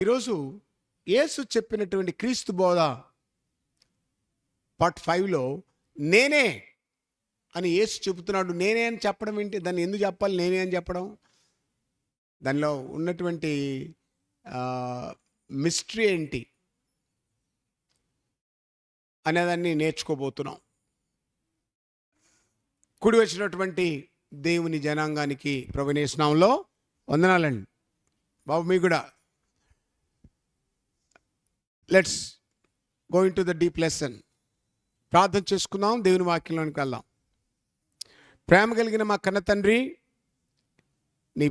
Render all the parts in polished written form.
ఈరోజు యేసు చెప్పినటువంటి క్రీస్తు బోధ పార్ట్ 5లో నేనే అని యేసు చెబుతున్నాడు. నేనే అని చెప్పడం ఏంటి? దాన్ని ఎందుకు చెప్పాలి నేనే అని చెప్పడం? దానిలో ఉన్నటువంటి మిస్టరీ ఏంటి అనేదాన్ని నేర్చుకోబోతున్నాం. కుడి వచ్చినటువంటి దేవుని జనాంగానికి ప్రభువైన నామములో వందనాలండి. బాబు మీకు కూడా. Let's go in to the deep lesson. ప్రార్థన చేసుకుందాం, దేవుని వాక్యంలోనికి వెళ్దాం. ప్రేమ కలిగిన మా కన్న తండ్రి, నీ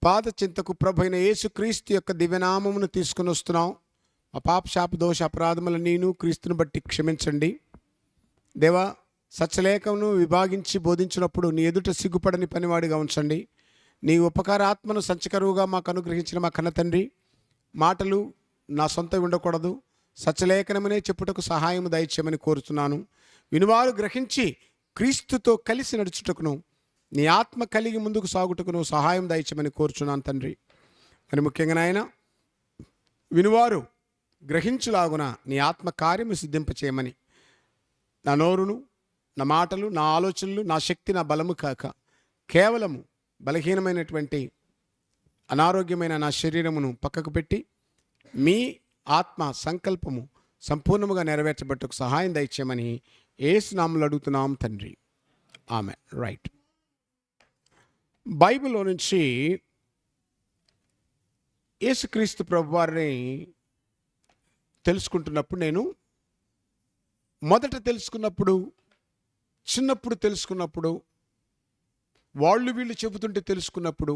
పాద చింతకు ప్రభువైన యేసుక్రీస్తు యొక్క దివ్యనామమును తీసుకుని వస్తున్నాం. మా పాప శాప దోష అపరాధములు నేను క్రీస్తుని బట్టి క్షమించండి. దేవా, సత్యలేఖమును విభాగించి బోధించినప్పుడు నీ ఎదుట సిగ్గుపడని పనివాడిగా ఉంచండి. నీ ఉపకారాత్మను సంచకరువుగా మాకు అనుగ్రహించిన మా కన్న తండ్రి, మాటలు నా సొంత ఉండకూడదు, సత్యలేఖనమనే చెప్పుటకు సహాయం దయచేయమని కోరుతున్నాను. వినువారు గ్రహించి క్రీస్తుతో కలిసి నడుచుటకును నీ ఆత్మ కలిగి ముందుకు సాగుటకును సహాయం దయచేయమని కోరుచున్నాను తండ్రి. మరి ముఖ్యంగా నాయన, వినువారు గ్రహించులాగున నీ ఆత్మ కార్యము సిద్ధింపచేయమని, నా నోరును, నా మాటలు, నా ఆలోచనలు, నా శక్తి, నా బలము కాక కేవలము బలహీనమైనటువంటి అనారోగ్యమైన నా శరీరమును పక్కకు పెట్టి మీ ఆత్మ సంకల్పము సంపూర్ణముగా నెరవేర్చబట్టుకు సహాయం దయచేయమని యేసు నామములో అడుగుతున్నాం తండ్రి, ఆమెన్. రైట్. బైబిల్లో నుంచి యేసుక్రీస్తు ప్రభువారిని తెలుసుకుంటున్నప్పుడు, నేను మొదట తెలుసుకున్నప్పుడు, చిన్నప్పుడు తెలుసుకున్నప్పుడు, వాళ్ళు వీళ్ళు చెబుతుంటే తెలుసుకున్నప్పుడు,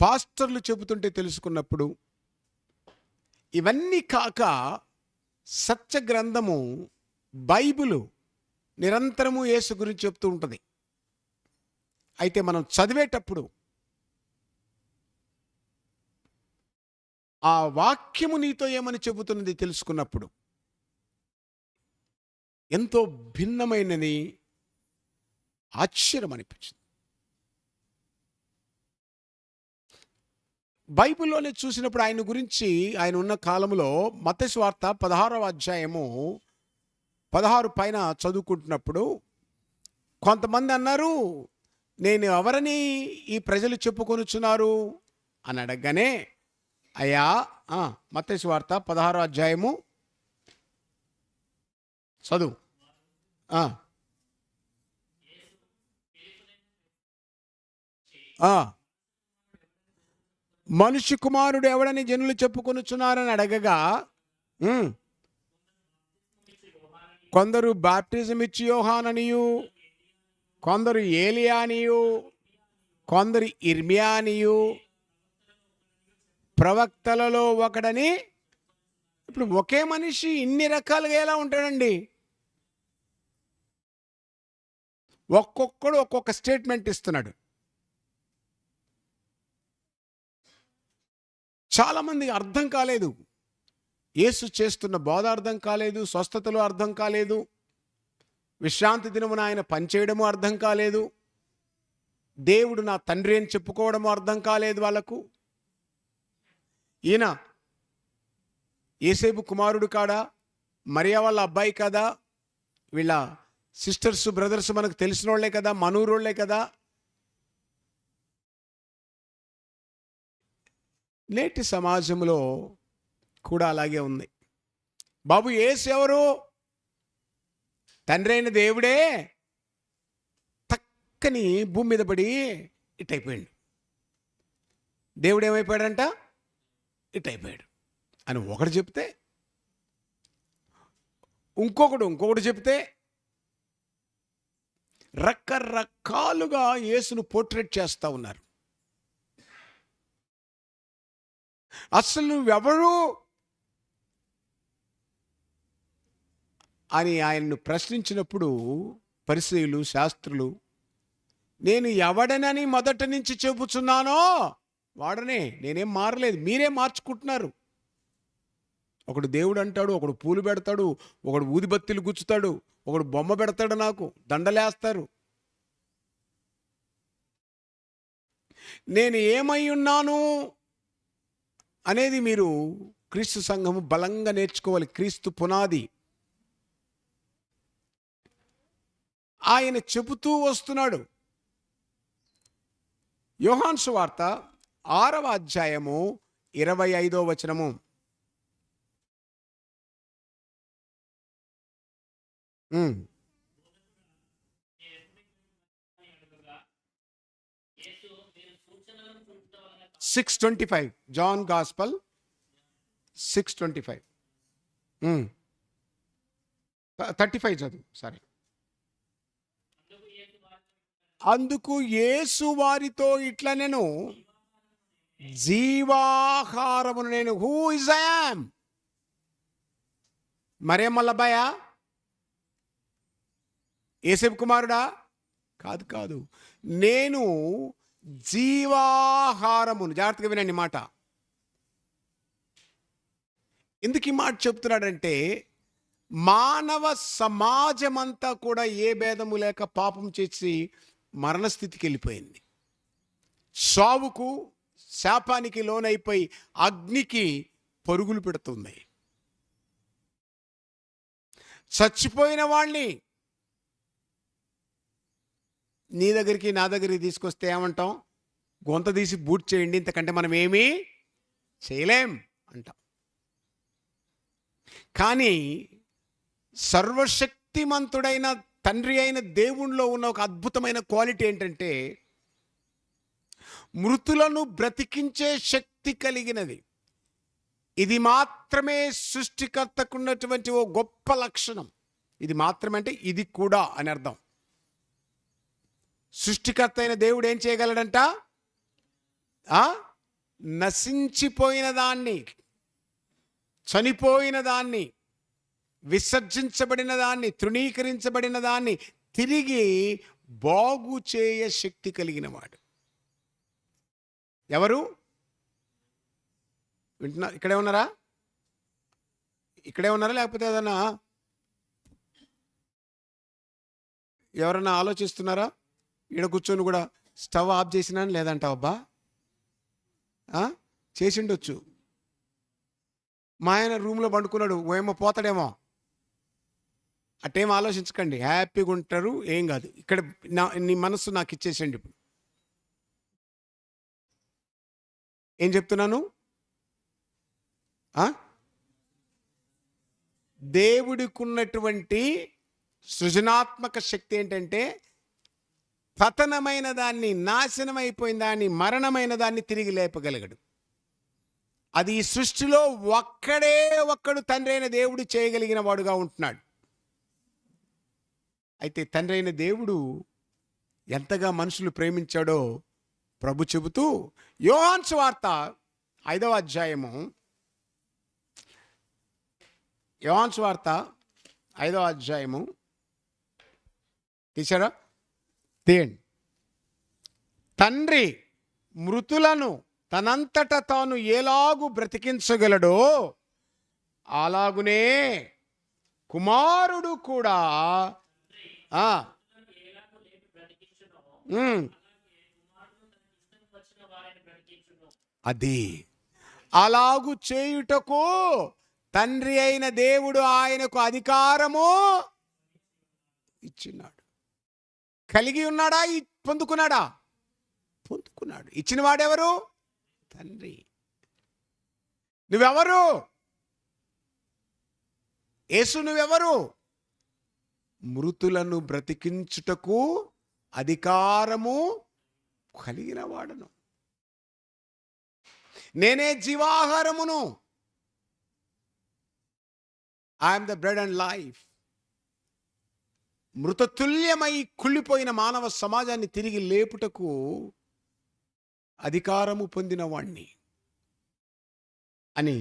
పాస్టర్లు చెబుతుంటే తెలుసుకున్నప్పుడు, ఇవన్నీ కాక సత్య గ్రంథము బైబిలు నిరంతరము యేసు గురించి చెప్తూ ఉంటుంది. అయితే మనం చదివేటప్పుడు ఆ వాక్యము నీతో ఏమని చెబుతున్నది తెలుసుకున్నప్పుడు ఎంతో భిన్నమైనది, ఆశ్చర్యం అనిపించింది. బైబిల్లోనే చూసినప్పుడు ఆయన గురించి, ఆయన ఉన్న కాలంలో మత్తయి సువార్త 16వ అధ్యాయము 16 పైన చదువుకుంటున్నప్పుడు కొంతమంది అన్నారు, నేను ఎవరని ఈ ప్రజలు చెప్పుకొనుచున్నారు అని అడగగానే, అయ్యా మత్తయి సువార్త 16వ అధ్యాయము చదువు. మనుష్య కుమారుడు ఎవడని జనులు చెప్పుకొనుచున్నారని అడగగా, కొందరు బాప్టిజం ఇచ్చి యోహాననియు, కొందరు ఏలియా అనియు, కొందరు ఇర్మియా అనియు, ప్రవక్తలలో ఒకడని. ఇప్పుడు ఒకే మనిషి ఇన్ని రకాలుగా ఎలా ఉంటాడండి? ఒక్కొక్కడు ఒక్కొక్క స్టేట్మెంట్ ఇస్తున్నాడు. చాలామందికి అర్థం కాలేదు. యేసు చేస్తున్న బోధ అర్థం కాలేదు, స్వస్థతలు అర్థం కాలేదు, విశ్రాంతి దినమున ఆయన పనిచేయడము అర్థం కాలేదు, దేవుడు నా తండ్రి అని చెప్పుకోవడము అర్థం కాలేదు వాళ్ళకు. ఈయన యేసేపు కుమారుడు కాడా? మరియా వాళ్ళ అబ్బాయి కదా? వీళ్ళ సిస్టర్స్ బ్రదర్స్ మనకు తెలిసిన వాళ్ళే కదా, మనూరోళ్లే కదా. నేటి సమాజంలో కూడా అలాగే ఉంది. బాబు, యేసు ఎవరు? తండ్రి అయిన దేవుడే తక్కని భూమి మీద పడి ఇట్టయిపోయాడు. దేవుడు ఏమైపోయాడంట? ఇట్టయిపోయాడు అని ఒకడు చెప్తే, ఇంకొకడు చెప్తే, రకరకాలుగా యేసును పోర్ట్రేట్ చేస్తూ ఉన్నారు. అసలు నువ్వెవరు అని ఆయన్ను ప్రశ్నించినప్పుడు పరిసయ్యులు, శాస్త్రులు, నేను ఎవడనని మొదటి నుంచి చెబుతున్నానో వాడనే, నేనేం మారలేదు, మీరే మార్చుకుంటున్నారు. ఒకడు దేవుడు అంటాడు, ఒకడు పూలు పెడతాడు, ఒకడు ఊదిబత్తీలు గుచ్చుతాడు, ఒకడు బొమ్మ పెడతాడు, నాకు దండలేస్తారు. నేను ఏమై ఉన్నాను అనేది మీరు క్రీస్తు సంఘము బలంగా నేర్చుకోవాలి. క్రీస్తు పునాది ఆయన చెబుతూ వస్తున్నాడు. యోహాను సువార్త 6వ అధ్యాయము 25వ వచనము. ఉమ్. 6:25 జాన్ గాస్పల్ 6:25. 35 చదువు. సారీ. అందుకు యేసు వారితో ఇట్లా, నేను జీవాహారమును, నేను హూ ఇస్ ఐ యామ్. మరేం మల్లబాయా? యేసేపు కుమారుడా? కాదు కాదు, నేను జీవాహారమును. జాగ్రత్తగా వినండి మాట. ఎందుకు ఈ మాట చెప్తున్నాడంటే, మానవ సమాజమంతా కూడా ఏ భేదము లేక పాపం చేసి మరణస్థితికి వెళ్ళిపోయింది. సావుకు, శాపానికి లోనైపోయి అగ్నికి పరుగులు పెడుతుంది. చచ్చిపోయిన వాళ్ళని నీ దగ్గరికి నా దగ్గరికి తీసుకొస్తే ఏమంటాం? గొంత తీసి బూట్ చేయండి, ఇంతకంటే మనం ఏమీ చేయలేం అంటాం. కానీ సర్వశక్తిమంతుడైన తండ్రి అయిన దేవునిలో ఉన్న ఒక అద్భుతమైన క్వాలిటీ ఏంటంటే, మృతులను బ్రతికించే శక్తి కలిగినది. ఇది మాత్రమే సృష్టికర్తకున్నటువంటి ఓ గొప్ప లక్షణం. ఇది మాత్రమే అంటే ఇది కూడా అని అర్థం. సృష్టికర్త అయిన దేవుడు ఏం చేయగలడంట? నశించిపోయిన దాన్ని, చనిపోయిన దాన్ని, విసర్జించబడిన దాన్ని, తృణీకరించబడిన దాన్ని తిరిగి బాగు చేయ శక్తి కలిగిన వాడు. ఎవరు వింటున్నారు? ఇక్కడే ఉన్నారా? ఇక్కడే ఉన్నారా? లేకపోతే ఏదన్నా ఎవరన్నా ఆలోచిస్తున్నారా? ఈడ కూర్చొని కూడా స్టవ్ ఆఫ్ చేసినా లేదంటావబ్బా, చేసిండొచ్చు. మా ఆయన రూమ్లో పండుకున్నాడు, ఏమో పోతాడేమో, అట్టేం ఆలోచించకండి. హ్యాపీగా ఉంటారు, ఏం కాదు. ఇక్కడ నీ మనస్సు నాకు ఇచ్చేసండి. ఇప్పుడు ఏం చెప్తున్నాను? దేవుడికి ఉన్నటువంటి సృజనాత్మక శక్తి ఏంటంటే, పతనమైన దాన్ని, నాశనమైపోయిన దాన్ని, మరణమైన దాన్ని తిరిగి లేపగలగడు. అది ఈ సృష్టిలో ఒక్కడు తండ్రి అయిన దేవుడు చేయగలిగిన వాడుగా ఉంటున్నాడు. అయితే తండ్రి అయిన దేవుడు ఎంతగా మనుషులు ప్రేమించాడో ప్రభు చెబుతూ, యోహాను సువార్త 5వ అధ్యాయము, యోహాను సువార్త 5వ అధ్యాయము తీశారా? తీయండి. తండ్రి మృతులను తనంతట తాను ఎలాగు బ్రతికించగలడో అలాగునే కుమారుడు కూడా అది అలాగు చేయుటకు తండ్రి అయిన దేవుడు ఆయనకు అధికారము ఇచ్చినాడు. కలిగి ఉన్నాడా? పొందుకున్నాడా? పొందుకున్నాడు. ఇచ్చిన వాడెవరు? తండ్రి. నువ్వెవరు? యేసు నువ్వెవరు? మృతులను బ్రతికించుటకు అధికారము కలిగిన వాడను. నేనే జీవాహారమును. I'm the bread and life. మృతతుల్యమై కుళ్ళిపోయిన మానవ సమాజాన్ని తిరిగి లేపుటకు అధికారము పొందిన వాణ్ణి అని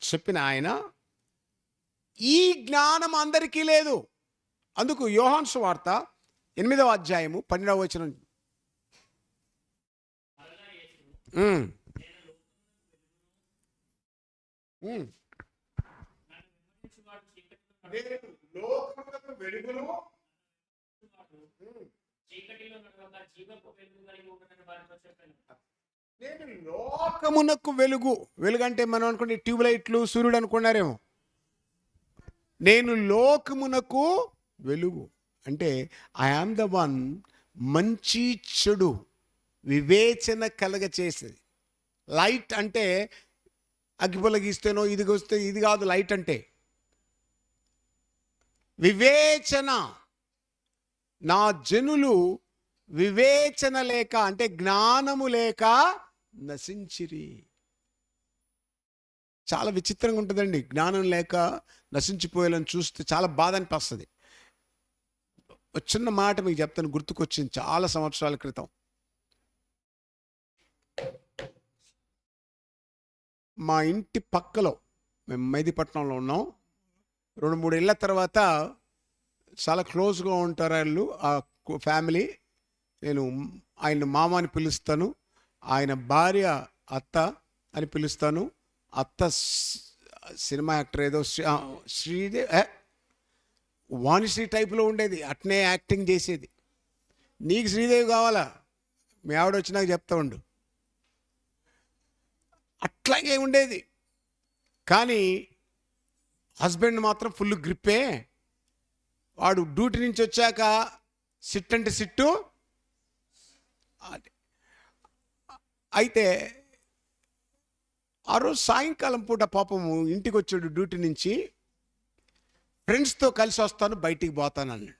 చెప్పిన ఆయన, ఈ జ్ఞానం అందరికీ లేదు. అందుకు యోహాను సువార్త 8వ అధ్యాయము 12వ వచనం. నేను లోకమునకు వెలుగు. వెలుగు అంటే మనం అనుకునే ట్యూబ్ లైట్లు, సూర్యుడు అనుకున్నారేమో. నేను లోకమునకు వెలుగు అంటే ఐ ఆమ్ ద వన్, మంచి చెడు వివేచన కలగ చేసేది. లైట్ అంటే అగ్గిపుల్ల గీస్తేనో ఇది వస్తే ఇది కాదు లైట్ అంటే. వివేచన, నా జనులు వివేచన లేక అంటే జ్ఞానము లేక నశించిరి. చాలా విచిత్రంగా ఉంటుందండి. జ్ఞానం లేక నశించిపోయేలను చూస్తే చాలా బాధ అనిపిస్తుంది. ఒక చిన్న మాట మీకు చెప్తాను, గుర్తుకొచ్చింది చాలా సంవత్సరాల క్రితం. మా ఇంటి పక్కలో, మేము మెహదీపట్నంలో ఉన్నాం, 2-3 ఏళ్ళ తర్వాత చాలా క్లోజ్గా ఉంటారు వాళ్ళు, ఆ ఫ్యామిలీ. నేను ఆయన మామ అని పిలుస్తాను, ఆయన భార్య అత్త అని పిలుస్తాను. అత్త సినిమా యాక్టర్, ఏదో శ్రీదేవి, వాణిశ్రీ టైప్లో ఉండేది, అట్నే యాక్టింగ్ చేసేది. నీకు శ్రీదేవి కావాలా, మీ ఆవిడ వచ్చినాక చెప్తా ఉండు. అట్లాగే ఉండేది. కానీ హస్బెండ్ మాత్రం ఫుల్ గ్రిప్పే. వాడు డ్యూటీ నుంచి వచ్చాక సిట్ అంటే సిట్టు. అయితే ఆ రోజు సాయంకాలం పూట పాపము ఇంటికి వచ్చాడు డ్యూటీ నుంచి. ఫ్రెండ్స్తో కలిసి వస్తాను, బయటికి పోతాను అన్నాడు.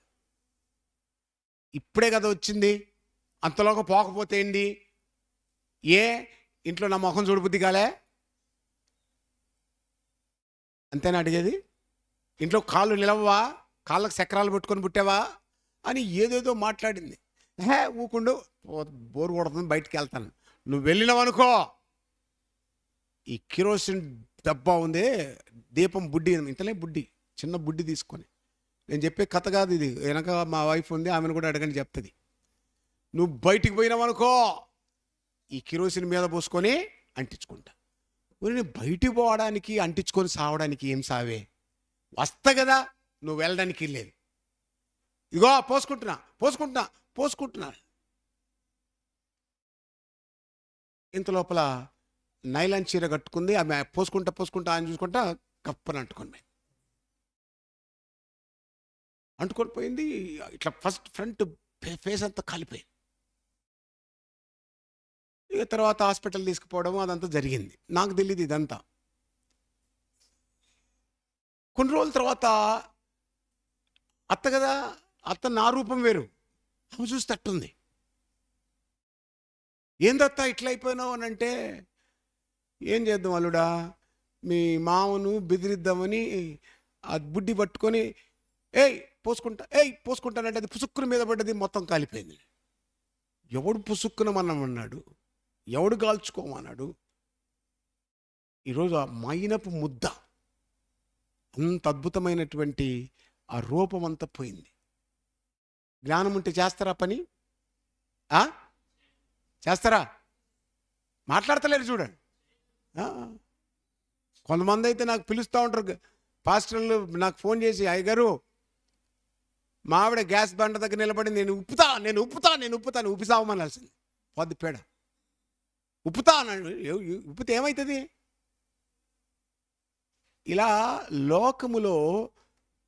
ఇప్పుడే కదా వచ్చింది, అంతలోగా పోకపోతే ఏంటి, ఏ ఇంట్లో నా మొహం చూడబుద్ధి కాలే అంతేనా అడిగేది? ఇంట్లో కాళ్ళు నిలవవా, కాళ్ళకు చక్రాలు పెట్టుకొని పుట్టావా అని ఏదేదో మాట్లాడింది. ఊకుండు, బోరు కొడుతుంది, బయటికి వెళ్తాను. నువ్వు వెళ్ళినావనుకో, ఈ కిరోసిన్ డబ్బా ఉంది, దీపం బుడ్డి, ఇంతలే బుడ్డి, చిన్న బుడ్డి తీసుకొని, నేను చెప్పే కథ కాదు ఇది, వెనక మా వైఫ్ ఉంది, ఆమెను కూడా అడగండి చెప్తుంది. నువ్వు బయటికి పోయినావనుకో, ఈ కిరోసిన్ మీద పోసుకొని అంటించుకుంటా. నేను బయటికి పోవడానికి అంటించుకొని సావడానికి ఏం సావే, వస్తా కదా, నువ్వు వెళ్ళడానికి లేదు. ఇగో పోసుకుంటున్నా. ఇంత లోపల నైలాన్ చీర కట్టుకుంది ఆమె, పోసుకుంటా ఆయన చూసుకుంటా కప్పని అంటుకొని పోయింది. ఇట్లా ఫస్ట్ ఫ్రంట్ ఫేస్ అంతా కాలిపోయింది. ఇక తర్వాత హాస్పిటల్ తీసుకుపోవడం అదంతా జరిగింది. నాకు తెలియదు ఇదంతా. కొన్ని రోజుల తర్వాత అత్త కదా, అత్త నా రూపం వేరు, ఆమె చూసి తట్టుంది. ఏందత్తా ఇట్లా అయిపోయినావు అని అంటే, ఏం చేద్దాం అల్లుడా, మీ మామను బెదిరిద్దామని ఆ బుడ్డి పట్టుకొని పోసుకుంటానంటే అది పుసుక్కున మీద పడ్డది, మొత్తం కాలిపోయింది. ఎవడు పుసుక్కునమన్నాడు, ఎవడు కాల్చుకోమన్నాడు? ఈరోజు ఆ మైనపు ముద్ద, అంత అద్భుతమైనటువంటి ఆ రూపం అంతా పోయింది. జ్ఞానం ఉంటే చేస్తారా పని? చేస్తారా? మాట్లాడతలేరు చూడండి. కొంతమంది అయితే నాకు పిలుస్తూ ఉంటారు, పాస్టర్లు నాకు ఫోన్ చేసి, అయ్యగారు మా ఆవిడ గ్యాస్ బండ దగ్గర నిలబడి నేను ఉప్పుతా ఉప్పిసావమనాల్సింది, పొద్దు పేడ ఉప్పుతా అన్నాడు. ఉప్పితే ఏమవుతుంది? ఇలా లోకములో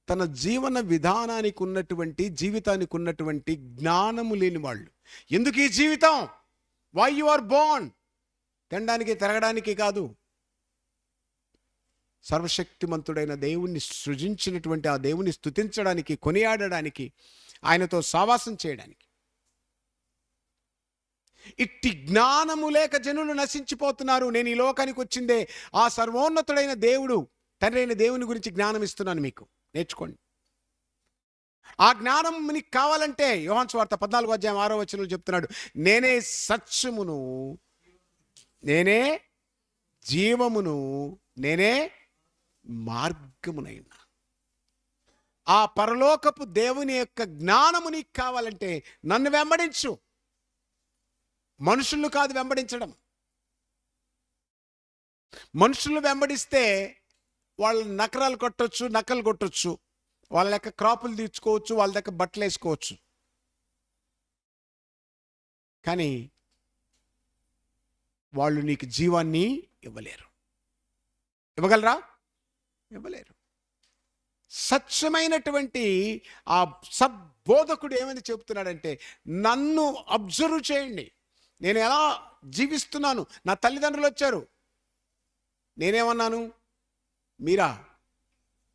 తన జీవన విధానానికి ఉన్నటువంటి, జీవితానికి ఉన్నటువంటి జ్ఞానము లేని వాళ్ళు. ఎందుకు ఈ జీవితం? Why you are born? తినడానికి తిరగడానికి కాదు, సర్వశక్తిమంతుడైన దేవుణ్ణి సృజించినటువంటి ఆ దేవుని స్తుతించడానికి, కొనియాడడానికి, ఆయనతో సావాసం చేయడానికి. ఇట్టి జ్ఞానము లేక జనులు నశించిపోతున్నారు. నేను ఈ లోకానికి వచ్చిందే ఆ సర్వోన్నతుడైన దేవుడు, తండ్రి అయిన దేవుని గురించి జ్ఞానం ఇస్తున్నాను, మీకు నేర్చుకోండి. ఆ జ్ఞానం మీకు కావాలంటే యోహాను సువార్త 14:6 చెప్తున్నాడు, నేనే సత్యమును, నేనే జీవమును, నేనే మార్గమునైనా. ఆ పరలోకపు దేవుని యొక్క జ్ఞానము నీకు కావాలంటే నన్ను వెంబడించు. మనుషులు కాదు వెంబడించడం. మనుషులు వెంబడిస్తే వాళ్ళ నకరాలు కొట్టొచ్చు, నకలు కొట్టొచ్చు, వాళ్ళ యొక్క క్రాపులు తీర్చుకోవచ్చు, వాళ్ళ దగ్గర బట్టలు వేసుకోవచ్చు. కానీ వాళ్ళు నీకు జీవాన్ని ఇవ్వలేరు. ఇవ్వగలరా? ఇవ్వలేరు. సత్యమైనటువంటి ఆ సద్బోధకుడు ఏమని చెబుతున్నాడంటే, నన్ను అబ్జర్వ్ చేయండి, నేను ఎలా జీవిస్తున్నాను. నా తల్లిదండ్రులు వచ్చారు, నేనేమన్నాను? మీరా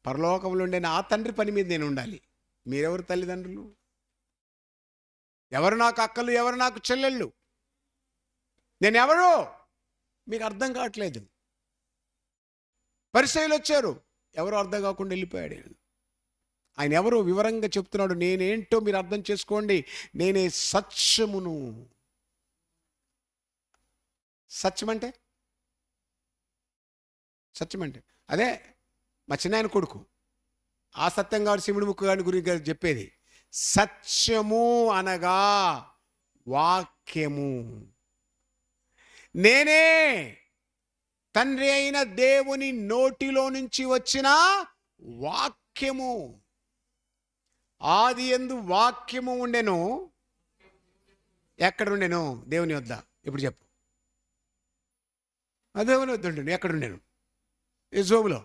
పరలోకంలో ఉండే నా తండ్రి పని మీద నేను ఉండాలి. మీరెవరు తల్లిదండ్రులు? ఎవరు నాకు అక్కలు, ఎవరు నాకు చెల్లెళ్ళు? నేనెవరో మీకు అర్థం కావట్లేదు. పరిసయ్యులు వచ్చారు, ఎవరో అర్థం కాకుండా వెళ్ళిపోయాడు. ఆయన ఎవరో వివరంగా చెప్తున్నాడు. నేనేంటో మీరు అర్థం చేసుకోండి. నేనే సత్యమును. సత్యమంటే అదే మా చిన్నాయన కొడుకు ఆ సత్యం గారు శివుడి ముక్కు గారి గురించి చెప్పేది. సత్యము అనగా వాక్యము. నేనే తండ్రి అయిన దేవుని నోటిలో నుంచి వచ్చిన వాక్యము. ఆది యందు వాక్యము ఉండెను. ఎక్కడుండెను? దేవుని వద్ద. ఇప్పుడు చెప్పు. దేవుని వద్ద ఉండెను. ఎక్కడుండెను? యోబులో.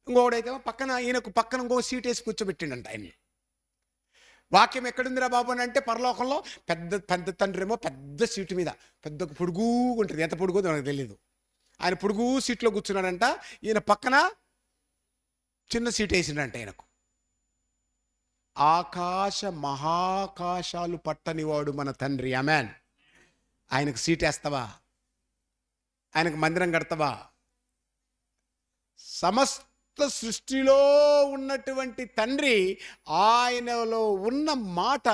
ఇంకొకడైతే పక్కన, ఈయనకు పక్కన ఇంకో సీట్ వేసి కూర్చోబెట్టిండంట ఆయన్ని. వాక్యం ఎక్కడుందిరా బాబు అని అంటే, పరలోకంలో పెద్ద తండ్రి ఏమో పెద్ద సీటు మీద, పెద్ద పొడుగు ఉంటుంది. ఎంత పొడుగో మనకు తెలియదు. ఆయన పొడుగు సీట్లో కూర్చున్నాడంట, ఈయన పక్కన చిన్న సీట్ వేసిండంట ఆయనకు. ఆకాశ మహాకాశాలు పట్టనివాడు మన తండ్రి. ఆమేన్. ఆయనకు సీట్ వేస్తావా? ఆయనకు మందిరం కడతావా? సమస్త సృష్టిలో ఉన్నటువంటి తండ్రి ఆయనలో ఉన్న మాట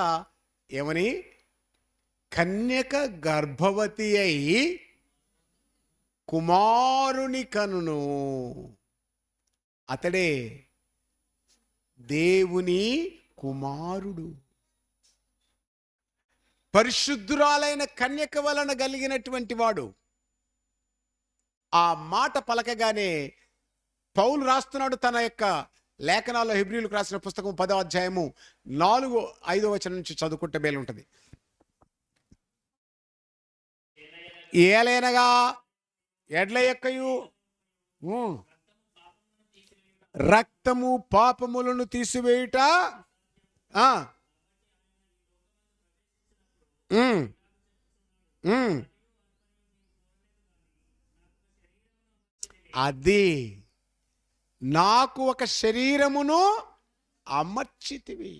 ఏమని? కన్యక గర్భవతి అయి కుమారుని కనును. అతడే దేవుని కుమారుడు. పరిశుద్ధురాలైన కన్యక వలన కలిగినటువంటి వాడు. ఆ మాట పలకగానే పౌలు రాస్తున్నాడు తన యొక్క లేఖనాల్లో. హెబ్రీయులకు రాసిన పుస్తకం 10వ అధ్యాయము 4-5 వచనం నుంచి చదువుకుంటే మేలు ఉంటుంది. ఏలైనగా ఎడ్ల యొక్కయు రక్తము పాపములను తీసివేయుట అది నాకు ఒక శరీరమును అమర్చితివి.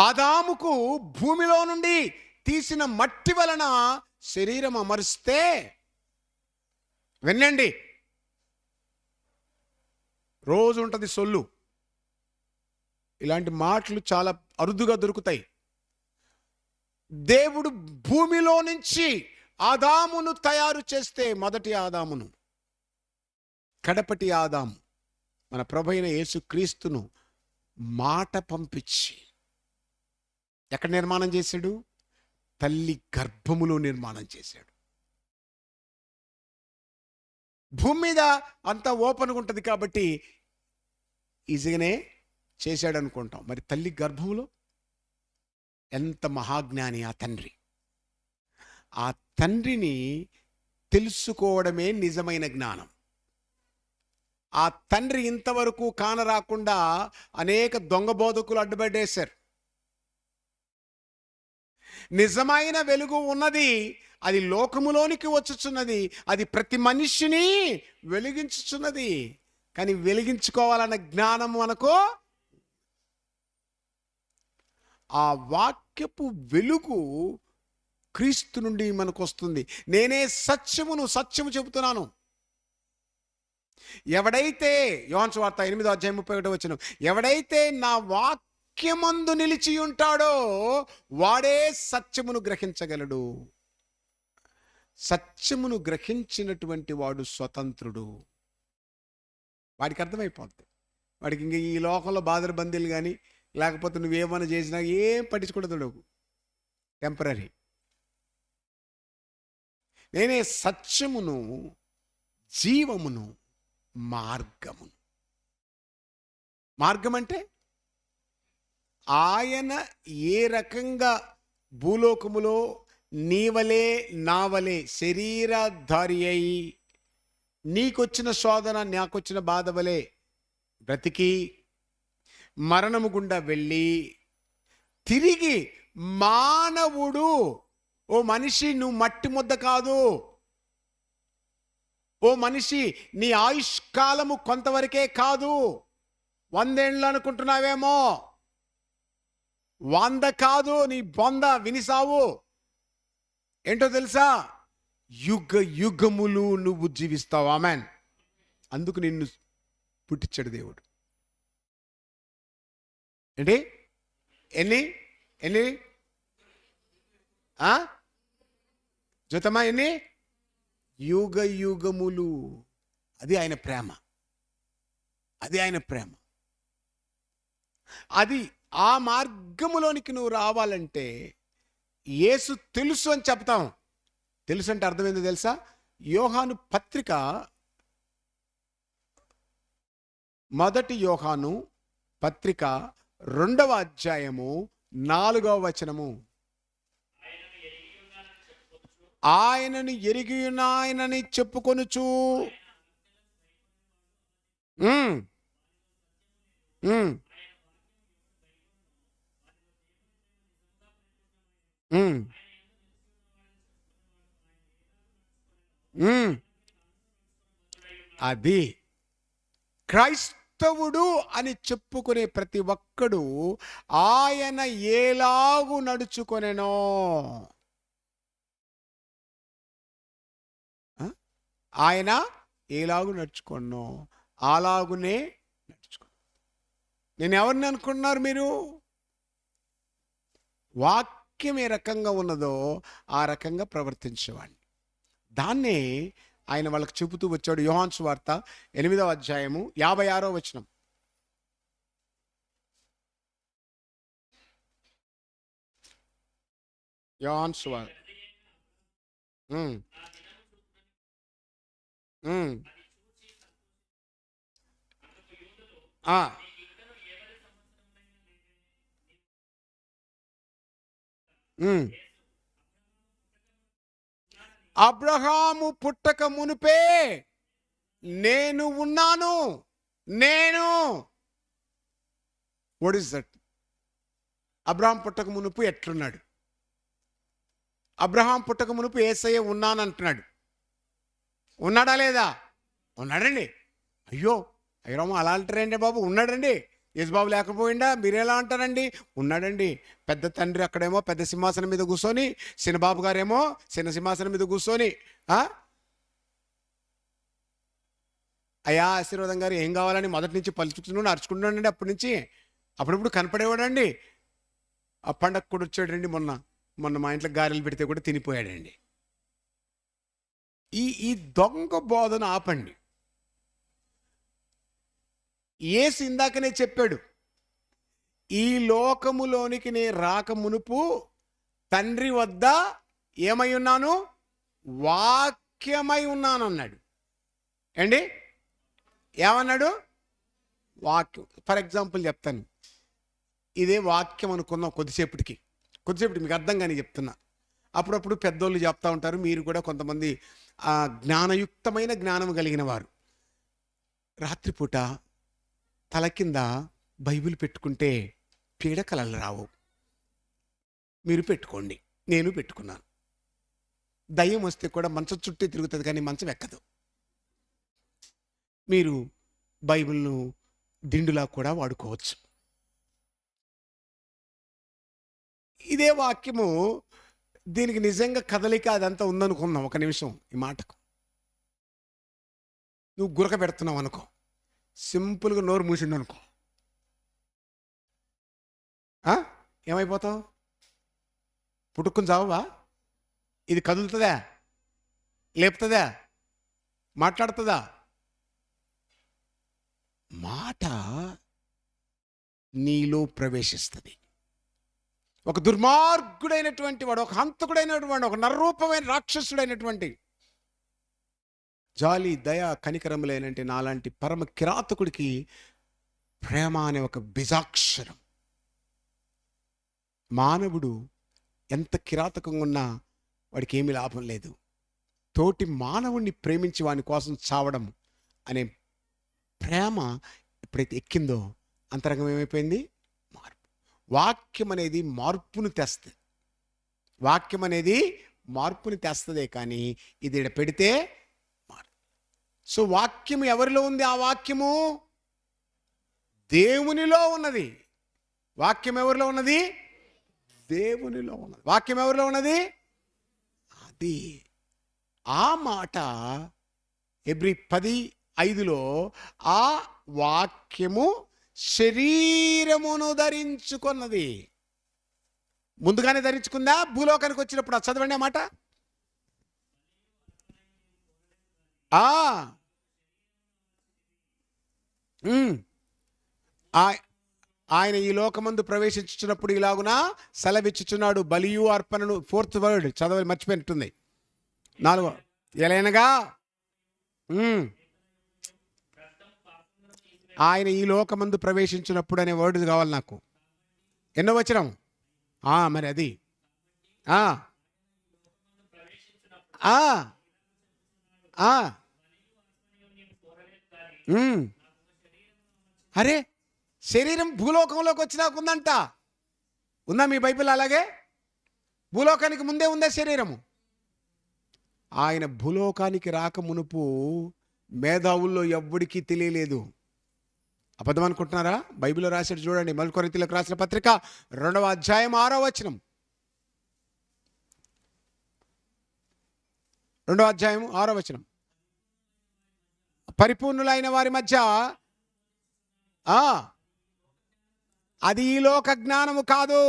ఆదాముకు భూమిలో నుండి తీసిన మట్టి వలన శరీరం అమరిస్తే, వినండి, రోజు ఉంటుంది సొల్లు. ఇలాంటి మాటలు చాలా అరుదుగా దొరుకుతాయి. దేవుడు భూమిలో నుంచి ఆదామును తయారు చేస్తే, మొదటి ఆదామును, కడపటి ఆదాము మన ప్రభువైన యేసుక్రీస్తును మాట పంపించి ఎక్కడ నిర్మాణం చేశాడు? తల్లి గర్భములో నిర్మాణం చేశాడు. భూమి మీద అంతా ఓపెన్గా ఉంటుంది కాబట్టి ఈజీగానే చేశాడు అనుకుంటాం. మరి తల్లి గర్భములో ఎంత మహాజ్ఞాని ఆ తండ్రి. ఆ తండ్రిని తెలుసుకోవడమే నిజమైన జ్ఞానం. ఆ తండ్రి ఇంతవరకు కానరాకుండా అనేక దొంగ బోధకులు అడ్డుపడేశారు. నిజమైన వెలుగు ఉన్నది, అది లోకములోనికి వచ్చుచున్నది, అది ప్రతి మనిషిని వెలిగించుచున్నది. కానీ వెలిగించుకోవాలన్న జ్ఞానం మనకు, ఆ వాక్యపు వెలుగు క్రీస్తు నుండి మనకు వస్తుంది. నేనే సత్యమును, సత్యము చెబుతున్నాను. ఎవడైతే, యోహాను సువార్త 8వ అధ్యాయం 31వ వచనం, ఎవడైతే నా వాక్యమందు నిలిచి ఉంటాడో వాడే సత్యమును గ్రహించగలడు. సత్యమును గ్రహించినటువంటి వాడు స్వతంత్రుడు. వాడికి అర్థమైపోద్ది. వాడికి ఇంక ఈ లోకంలో బాదరబందీలు కానీ, లేకపోతే నువ్వేమైనా చేసినా ఏం పట్టించుకుంటాడు. టెంపరీ. నేనే సత్యమును, జీవమును, మార్గమును. మార్గం అంటే ఆయన ఏ రకంగా భూలోకములో నీవలే నావలే శరీరధారి అయి నీకొచ్చిన శోధన నాకొచ్చిన బాధ వలె బ్రతికి మరణము గుండా వెళ్ళి తిరిగి మానవుడు, ఓ మనిషి నువ్వు మట్టి ముద్ద కాదు, ఓ మనిషి నీ ఆయుష్కాలము కొంతవరకే కాదు, 100 ఏళ్ళు అనుకుంటున్నావేమో, 100 కాదు, నీ బొంద వినిసావు. ఏంటో తెలుసా? యుగ యుగములు నువ్వు జీవిస్తావు. ఆమెన్. అందుకు నిన్ను పుట్టించాడు దేవుడు. ఏంటి? ఎన్ని ఎన్ని జ్యోతమ్మా, ఎన్ని? యుగ యుగములు. అది ఆయన ప్రేమ, అది ఆయన ప్రేమ. అది ఆ మార్గములోనికి నువ్వు రావాలంటే యేసు తెలుసు అని చెప్తాం. తెలుసు అంటే అర్థం ఏందో తెలుసా? యోహాను పత్రిక 1 యోహాను పత్రిక 2వ అధ్యాయము 4వ వచనము. ఆయనను ఎరిగి ఉన్నాయనని చెప్పుకొనుచు అది క్రైస్తవుడు అని చెప్పుకునే ప్రతి ఒక్కడు ఆయన ఎలాగు నడుచుకొనెనో, ఆయన ఎలాగు నడుచుకున్నో అలాగునే నడుచుకో. నేను ఎవరిని అనుకుంటున్నారు మీరు? వాక్యం ఏ రకంగా ఉన్నదో ఆ రకంగా ప్రవర్తించేవాడిని. దాన్నే ఆయన వాళ్ళకి చెబుతూ వచ్చాడు. యోహాను సువార్త 8వ అధ్యాయము 56వ వచనం. యోహాను సువార్త అబ్రహాము పుట్టక మునిపే నేను ఉన్నాను. నేను వాట్ ఇస్ దట్? అబ్రహాం పుట్టక మునుపు ఎట్లున్నాడు? అబ్రహాం పుట్టక మునుపు యేసయ్య ఉన్నానంటున్నాడు. ఉన్నాడా లేదా? ఉన్నాడండి. అయ్యో అయ్యరామో అలా అంటారండి బాబు. ఉన్నాడండి. యేసుబాబు లేకపోయిందా? మీరెలా అంటారండి? ఉన్నాడండి. పెద్ద తండ్రి అక్కడేమో పెద్ద సింహాసనం మీద కూర్చొని, చిన్నబాబు గారేమో చిన్న సింహాసనం మీద కూర్చొని, అయ్యా ఆశీర్వాదం గారు ఏం కావాలని మొదటి నుంచి పలుచుకుంటున్నాడు, అరుచుకుంటున్నాడండి. అప్పటి నుంచి అప్పుడప్పుడు కనపడేవాడండి. ఆ పండగ కూడా వచ్చాడండి. మొన్న మా ఇంట్లో గారెలు పెడితే కూడా తినిపోయాడండి. ఈ దొంగ బోధన ఆపండి. యేసు ఇందాకనే చెప్పాడు, ఈ లోకములోనికి నే రాక మునుపు తండ్రి వద్ద ఏమై ఉన్నాను? వాక్యమై ఉన్నాను అన్నాడు. ఏండి? ఏమన్నాడు? వాక్యం. ఫర్ ఎగ్జాంపుల్ చెప్తాను. ఇదే వాక్యం అనుకున్నాం కొద్దిసేపటికి మీకు అర్థం కానీ చెప్తున్నా. అప్పుడప్పుడు పెద్దోళ్ళు చెప్తా ఉంటారు, మీరు కూడా కొంతమంది జ్ఞానయుక్తమైన జ్ఞానం కలిగిన వారు. రాత్రిపూట తల కింద బైబిల్ పెట్టుకుంటే పీడకలలు రావు. మీరు పెట్టుకోండి, నేను పెట్టుకున్నాను. దయ్యం వస్తే కూడా మంచం చుట్టూ తిరుగుతుంది కానీ మంచం ఎక్కదు. మీరు బైబిల్ను దిండులా కూడా వాడుకోవచ్చు. ఇదే వాక్యము, దీనికి నిజంగా కదలిక అదంతా ఉందనుకుందాం. ఒక నిమిషం ఈ మాటకు. నువ్వు గురక పెడుతున్నావు అనుకో, సింపుల్గా నోరు మూసిండు అనుకో, ఏమైపోతావు? పుట్టుకుని చావవా? ఇది కదులుతుందా? లేపుతుందా? మాట్లాడుతుందా? మాట నీలో ప్రవేశిస్తుంది. ఒక దుర్మార్గుడైనటువంటి వాడు, ఒక హంతకుడైనటువంటి వాడు, ఒక నరరూపమైన రాక్షసుడైనటువంటి, జాలి దయ కనికరములైనంటే నాలాంటి పరమ కిరాతకుడికి ప్రేమ అనే ఒక బీజాక్షరం. మానవుడు ఎంత కిరాతకంగా ఉన్నా వాడికి ఏమీ లాభం లేదు. తోటి మానవుణ్ణి ప్రేమించి వాని కోసం చావడం అనే ప్రేమ ఎప్పుడైతే ఎక్కిందో అంతరంగం ఏమైపోయింది? మార్పు. వాక్యం అనేది మార్పును తెస్తుంది. వాక్యం అనేది మార్పుని తెస్తదే కానీ ఇది ఈడ పెడితే మార్పు. సో వాక్యము ఎవరిలో ఉంది? ఆ వాక్యము దేవునిలో ఉన్నది. వాక్యం ఎవరిలో ఉన్నది? దేవునిలో ఉన్నది. వాక్యం ఎవరిలో ఉన్నది? అది ఆ మాట హెబ్రీ 10:5లో ఆ వాక్యము శరీరమును ధరించుకున్నది. ముందుగానే ధరించుకుందా? భూలోకానికి వచ్చినప్పుడు చదవండి ఆ మాట. ఆయన ఈ లోకమందు ప్రవేశించుచున్నప్పుడు ఇలాగున సెలవిచ్చుచున్నాడు, బలియు అర్పణను. 4th వర్డ్ చదవాలి, మర్చిపోయినట్టుంది. 4 ఎలైనగా ఆయన ఈ లోకమందు ప్రవేశించినప్పుడు అనే వర్డ్ కావాలి నాకు. ఎన్నో వచనం? మరి అది అరే శరీరం భూలోకంలోకి వచ్చినాక ఉందంట. ఉందా మీ బైబిల్? అలాగే భూలోకానికి ముందే ఉందా శరీరము? ఆయన భూలోకానికి రాక మునుపు మేధావుల్లో ఎవ్వడికి తెలియలేదు. అబద్ధం అనుకుంటున్నారా? బైబిల్లో రాశాడు చూడండి. మొదటి కొరింథీయులకు రాసిన పత్రిక 2వ అధ్యాయం 6వ వచనం. 2వ అధ్యాయం 6వ వచనం. పరిపూర్ణులైన వారి మధ్య అది ఈ లోక జ్ఞానము కాదు.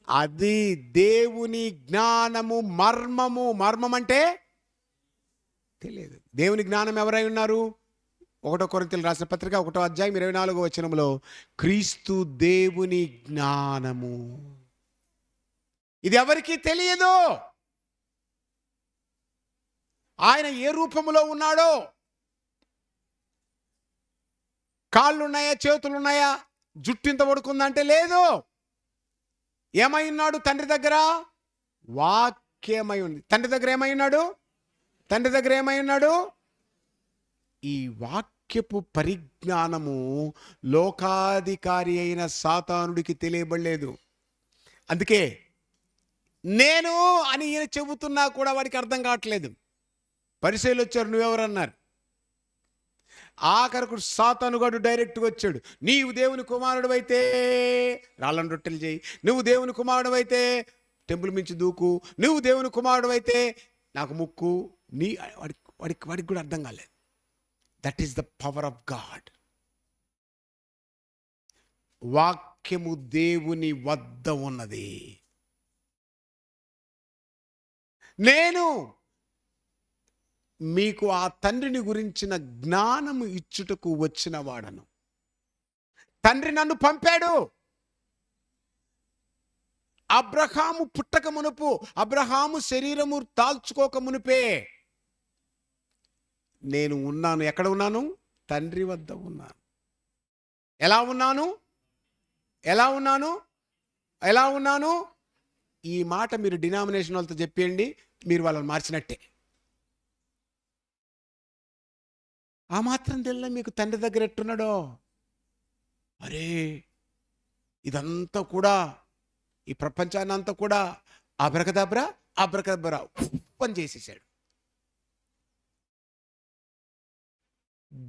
అది దేవుని జ్ఞానము, మర్మము. మర్మం అంటే తెలియదు. దేవుని జ్ఞానం ఎవరై ఉన్నారు? 1 కొరింథీయులకు రాసిన పత్రిక 1వ అధ్యాయం 24వ వచనంలో క్రీస్తు దేవుని జ్ఞానము. ఇది ఎవరికీ తెలియదు. ఆయన ఏ రూపములో ఉన్నాడో, కాళ్ళున్నాయా, చేతులున్నాయా, జుట్టింత పడుకుందంటే లేదు. ఏమై ఉన్నాడు? తండ్రి దగ్గర వాక్యమై ఉంది. తండ్రి దగ్గర ఏమై ఉన్నాడు? తండ్రి దగ్గర ఏమై ఉన్నాడు? ఈ వాక్యపు పరిజ్ఞానము లోకాధికారి అయిన సాతానుడికి తెలియబడలేదు. అందుకే నేను అని ఈయన చెబుతున్నా కూడా వాడికి అర్థం కావట్లేదు. పరిసయ్యులు వచ్చారు, నువ్వెవరన్నారు. ఆఖరకు సాతానుగాడు డైరెక్ట్గా వచ్చాడు. నీవు దేవుని కుమారుడు అయితే రాళ్ళను రొట్టెలు చేయి, నువ్వు దేవుని కుమారుడు అయితే టెంపుల్ మించి దూకు, నువ్వు దేవుని కుమారుడు అయితే నాకు ముక్కు. వాడికి కూడా అర్థం కాలేదు. That is the power of God. వాక్యము దేవుని వద్ద ఉన్నది. నేను మీకు ఆ తండ్రిని గురించిన జ్ఞానము ఇచ్చుటకు వచ్చిన వాడను. తండ్రి నన్ను పంపాడు. అబ్రహాము పుట్టక మునుపు, అబ్రహాము శరీరము తాల్చుకోక మునుపే నేను ఉన్నాను. ఎక్కడ ఉన్నాను? తండ్రి వద్ద ఉన్నాను. ఎలా ఉన్నాను? ఎలా ఉన్నాను? ఎలా ఉన్నాను? ఈ మాట మీరు డినామినేషన్ వాళ్ళతో చెప్పేయండి, మీరు వాళ్ళని మార్చినట్టే. ఆ మాత్రం తెలియదు మీకు తండ్రి దగ్గర ఎట్టున్నాడో. అరే ఇదంతా కూడా, ఈ ప్రపంచాన్ని అంతా కూడా అబ్రకదబ్రా పని చేసేసాడు.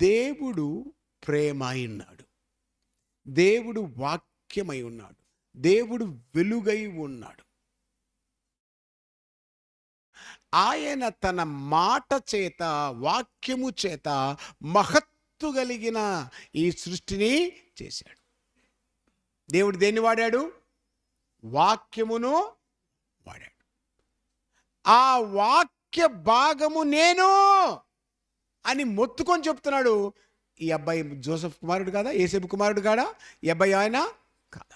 దేవుడు ప్రేమ అయి ఉన్నాడు. దేవుడు వాక్యమై ఉన్నాడు. దేవుడు వెలుగై ఉన్నాడు. ఆయన తన మాట చేత, వాక్యము చేత మహత్తు కలిగిన ఈ సృష్టిని చేశాడు. దేవుడు దేన్ని వాడాడు? వాక్యమును వాడాడు. ఆ వాక్య భాగము నేను అని మొత్తుకొని చెప్తున్నాడు. ఈ అబ్బాయి జోసెఫ్ కుమారుడు కాదా? యేసేపు కుమారుడు కాదా? ఈ అబ్బాయి ఆయన కాదా?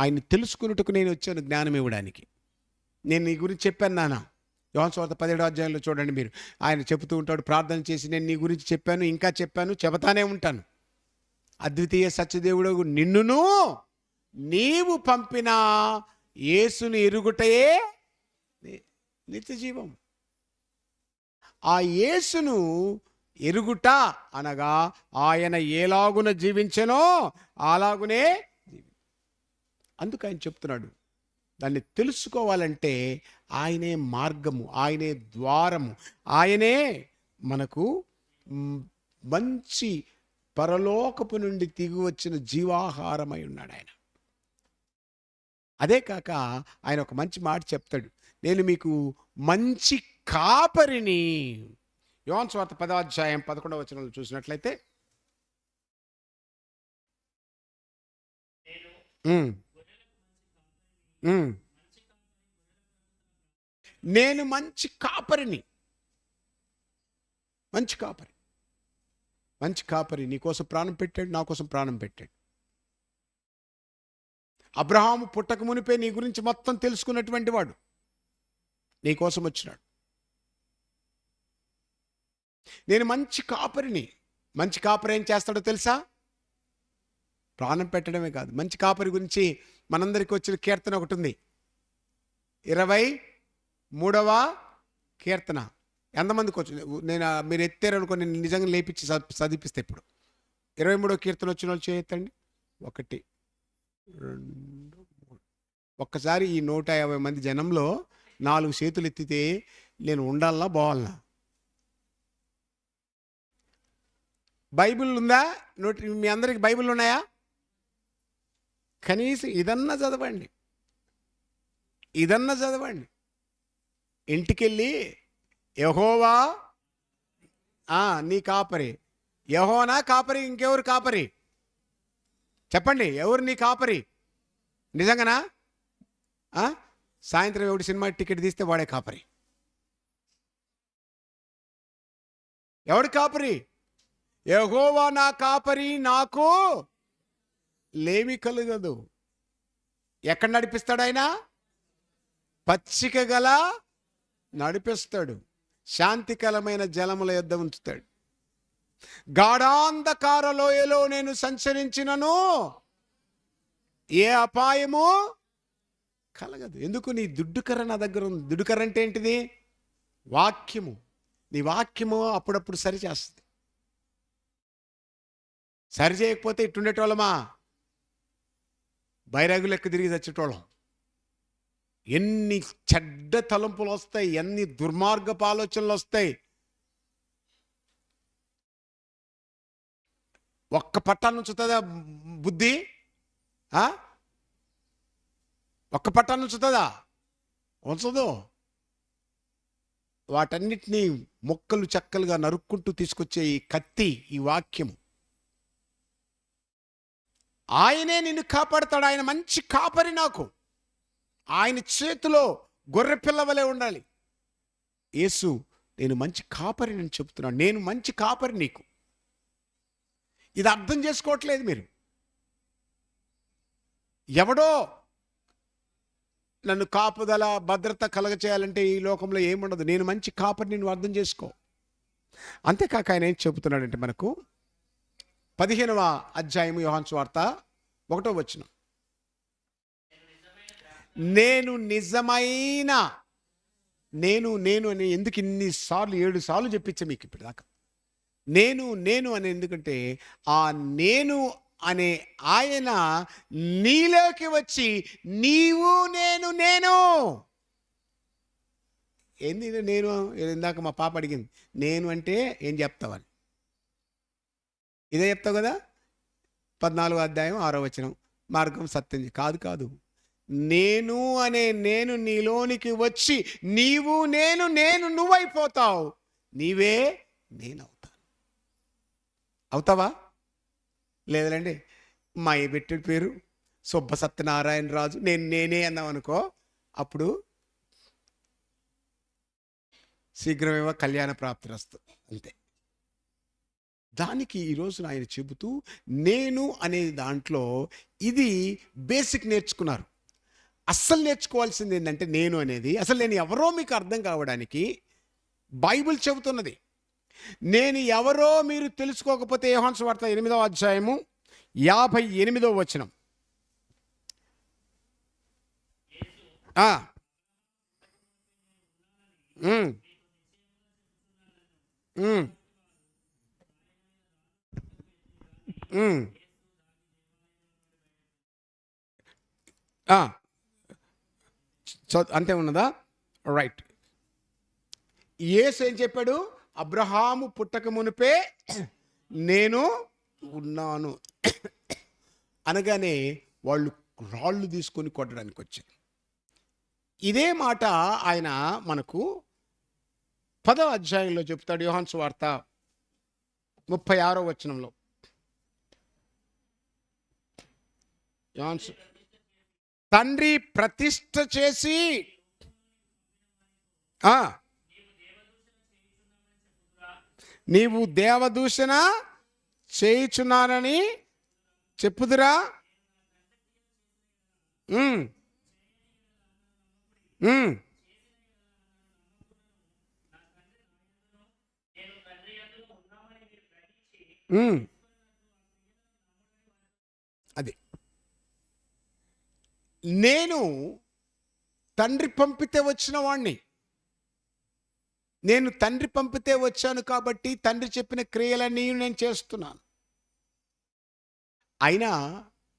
ఆయన్ని తెలుసుకున్నట్టుకు నేను వచ్చాను జ్ఞానం ఇవ్వడానికి. నేను నీ గురించి చెప్పాను నాన్న, యోహాను సువార్త 17వ అధ్యాయంలో చూడండి మీరు. ఆయన చెబుతూ ఉంటాడు, ప్రార్థన చేసి నేను నీ గురించి చెప్పాను, ఇంకా చెప్పాను, చెబుతానే ఉంటాను. అద్వితీయ సత్యదేవుడు నిన్నును నీవు పంపిన యేసుని ఎరుగుటయే నిత్య జీవం. ఆ యేసును ఎరుగుట అనగా ఆయన ఏలాగున జీవించెనో అలాగునే అందుకు ఆయన చెప్తున్నాడు, దాన్ని తెలుసుకోవాలంటే ఆయనే మార్గము, ఆయనే ద్వారము, ఆయనే మనకు మంచి పరలోకపు నుండి దిగి వచ్చిన జీవాహారమై ఉన్నాడు ఆయన. అదే కాక ఆయన ఒక మంచి మాట చెప్తాడు, నేను మీకు మంచి కాపరిని. యోహాను సువార్త 10వ అధ్యాయం 11వ వచనంలో చూసినట్లయితే, నేను మంచి కాపరిని. మంచి కాపరి, మంచి కాపరి నీకోసం ప్రాణం పెట్టాడు, నా కోసం ప్రాణం పెట్టాడు. అబ్రహాము పుట్టక మునిపే నీ గురించి మొత్తం తెలుసుకున్నటువంటి వాడు నీ కోసం వచ్చినాడు. నేను మంచి కాపరిని. మంచి కాపరి ఏం చేస్తాడో తెలుసా? ప్రాణం పెట్టడమే కాదు. మంచి కాపరి గురించి మనందరికీ వచ్చిన కీర్తన ఒకటి ఉంది, 23వ కీర్తన. ఎంతమందికి వచ్చింది? మీరు ఎత్తారనుకో, నేను నిజంగా లేపించి చదివిపిస్తే. ఇప్పుడు 23వ కీర్తన వచ్చిన వాళ్ళు చేయొద్దండి. 1, 2, 3. ఒక్కసారి ఈ 150 మంది జనంలో 4 చేతులు ఎత్తితే నేను ఉండాలనా పోవాలనా? బైబిల్ ఉందా? మీ అందరికి బైబిల్ ఉన్నాయా? కనీసం ఇదన్నా చదవండి, ఇదన్నా చదవండి. ఇంటికెళ్ళి యెహోవా నీ కాపరి. యెహోనా కాపరి? ఇంకెవరు కాపరి చెప్పండి? ఎవరు నీ కాపరి? నిజంగానా? సాయంత్రం ఎవడి సినిమా టికెట్ తీస్తే వాడే కాపరి. ఎవడు కాపరి? యెహోవా నా కాపరి, నాకు లేమి కలుగదు. ఎక్కడ నడిపిస్తాడు ఆయన? పచ్చిక గల నడిపిస్తాడు, శాంతికరమైన జలముల యొద్ద ఉంచుతాడు. గాఢాంధకార లోయలో నేను సంచరించినను ఏ అపాయము కలగదు. ఎందుకు? నీ దుడ్డుకర్ర నా దగ్గర ఉంది. దుడ్డుకర్ర అంటే ఏంటిది? వాక్యము. నీ వాక్యము అప్పుడప్పుడు సరిచేస్తుంది. సరి చేయకపోతే ఇట్టుండేటోళ్ళమా బైరాగు లెక్క తిరిగి చచ్చేటోళ్ళం. ఎన్ని చెడ్డ తలంపులు వస్తాయి, ఎన్ని దుర్మార్గపు ఆలోచనలు వస్తాయి. ఒక్క పట్టాన్ని ఉంచుతుందా బుద్ధి? ఒక్క పట్టాన్ని ఉంచుతుందా? ఉంచదు. వాటన్నిటినీ మొక్కలు చెక్కలుగా నరుక్కుంటూ తీసుకొచ్చే ఈ కత్తి, ఈ వాక్యము. ఆయనే నిన్ను కాపాడుతాడు. ఆయన మంచి కాపరి. నాకు ఆయన చేతిలో గొర్రె పిల్లవలే ఉండాలి. యేసు నేను మంచి కాపరి అని చెప్తున్నాను. నేను మంచి కాపరి నీకు. ఇది అర్థం చేసుకోవట్లేదు మీరు. ఎవడో నన్ను కాపుదల భద్రత కలగ చేయాలంటే ఈ లోకంలో ఏముండదు. నేను మంచి కాపరిని నువ్వు అర్థం చేసుకో. అంతేకాక ఆయన ఏం చెబుతున్నాడంటే మనకు 15వ అధ్యాయము యోహాను సువార్త 1వ వచనం, నేను నిజమైన నేను అని ఎందుకు ఇన్నిసార్లు 7 సార్లు చెప్పించా మీకు ఇప్పటిదాకా. నేను అని ఎందుకంటే ఆ నేను అనే ఆయన నీలోకి వచ్చి నీవు నేను ఏంది నేను? ఇందాక మా పాప అడిగింది, నేను అంటే ఏం చెప్తావని. ఇదే చెప్తావు కదా. 14వ అధ్యాయం 6వ వచనం, మార్గం సత్యం కాదు. నేను అనే నేను నీలోనికి వచ్చి నీవు నేను నువ్వైపోతావు. నీవే నేనవుతాను. అవుతావా? లేదండి, మా పెట్టిన పేరు సుబ్బ సత్యనారాయణ రాజు, నేనే అన్నాం అనుకో, అప్పుడు శీఘ్రమేమో కళ్యాణ ప్రాప్తిరస్తు. అంతే. దానికి ఈరోజు ఆయన చెబుతూ నేను అనే దాంట్లో ఇది బేసిక్ నేర్చుకున్నారు. అస్సలు నేర్చుకోవాల్సింది ఏంటంటే నేను అనేది అసలు నేను ఎవరో మీకు అర్థం కావడానికి బైబిల్ చెబుతున్నది. నేను ఎవరో మీరు తెలుసుకోకపోతే యోహాను సువార్త 8వ అధ్యాయము 58వ వచనం. ఆ, ఉమ్, ఉమ్, ఉమ్, ఆ, అంతే ఉన్నదా? రైట్. యేసు ఏం చెప్పాడు? అబ్రహాము పుట్టక మునిపే నేను ఉన్నాను అనగానే వాళ్ళు రాళ్ళు తీసుకొని కొట్టడానికి వచ్చారు. ఇదే మాట ఆయన మనకు 10వ అధ్యాయంలో చెప్తాడు. యోహాను సువార్త 36వ వచనంలో. తండ్రి ప్రతిష్ఠ చేసి నీవు దేవదూషణ చేయుచున్నానని చెప్పుదురా. అది నేను తండ్రి పంపితే వచ్చిన వాణ్ణి. నేను తండ్రి పంపితే వచ్చాను కాబట్టి తండ్రి చెప్పిన క్రియలన్నీ నేను చేస్తున్నాను. అయినా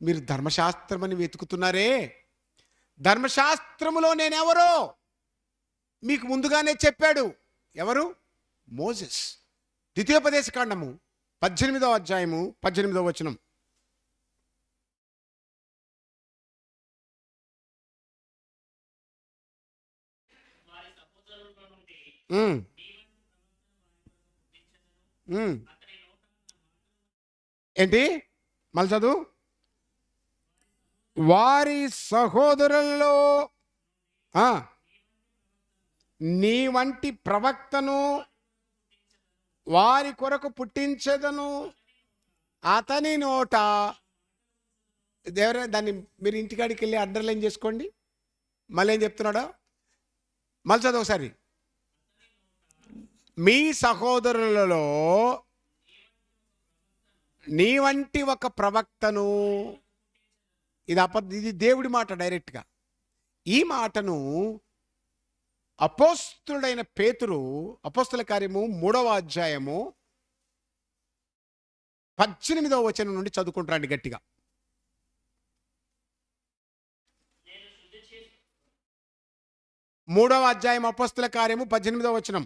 మీరు ధర్మశాస్త్రం అని వెతుకుతున్నారే, ధర్మశాస్త్రములో నేనెవరో మీకు ముందుగానే చెప్పాడు. ఎవరు? మోసెస్. ద్వితీయోపదేశకాండము 18వ అధ్యాయము 18వ వచనం. ఏంటి? మళ్ళీ చదువు. వారి సహోదరులలో నీ వంటి ప్రవక్తను వారి కొరకు పుట్టించదను, అతని నోట. దేవరే దాన్ని మీరు ఇంటికాడికి వెళ్ళి అండర్లైన్ చేసుకోండి. మళ్ళీ ఏం చెప్తున్నాడో మళ్ళీ చదువు ఒకసారి. మీ సహోదరులలో నీ వంటి ఒక ప్రవక్తను. ఇది దేవుడి మాట డైరెక్ట్గా. ఈ మాటను అపోస్తుడైన పేతురు అపోస్తుల కార్యము 3వ అధ్యాయము 18వ వచనం నుండి చదువుకుంటారండి గట్టిగా. మూడవ అధ్యాయం అపోస్తుల కార్యము 18వ వచనం.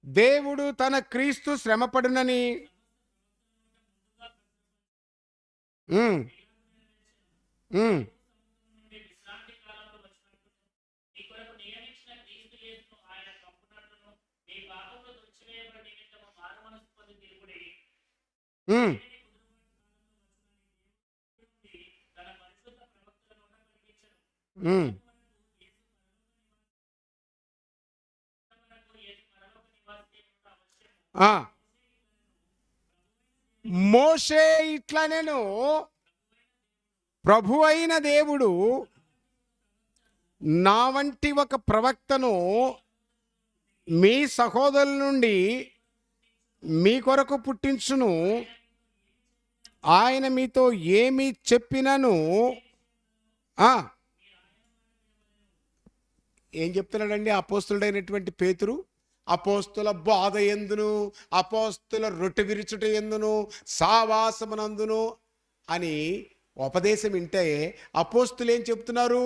దేవుడు తన క్రీస్తు శ్రమపడునని మోషే ఇట్లా నేను ప్రభు అయిన దేవుడు నా వంటి ఒక ప్రవక్తను మీ సహోదరుల నుండి మీ కొరకు పుట్టించును, ఆయన మీతో ఏమి చెప్పినను. ఏం చెప్తున్నాడండి అపోస్తులుడైనటువంటి పేతురు? అపోస్తుల బోధ ఎందును, అపోస్తుల రొట్టె విరుచుట ఎందును, సావాసమునందును అని ఉపదేశం వింటే అపోస్తులు ఏం చెప్తున్నారు?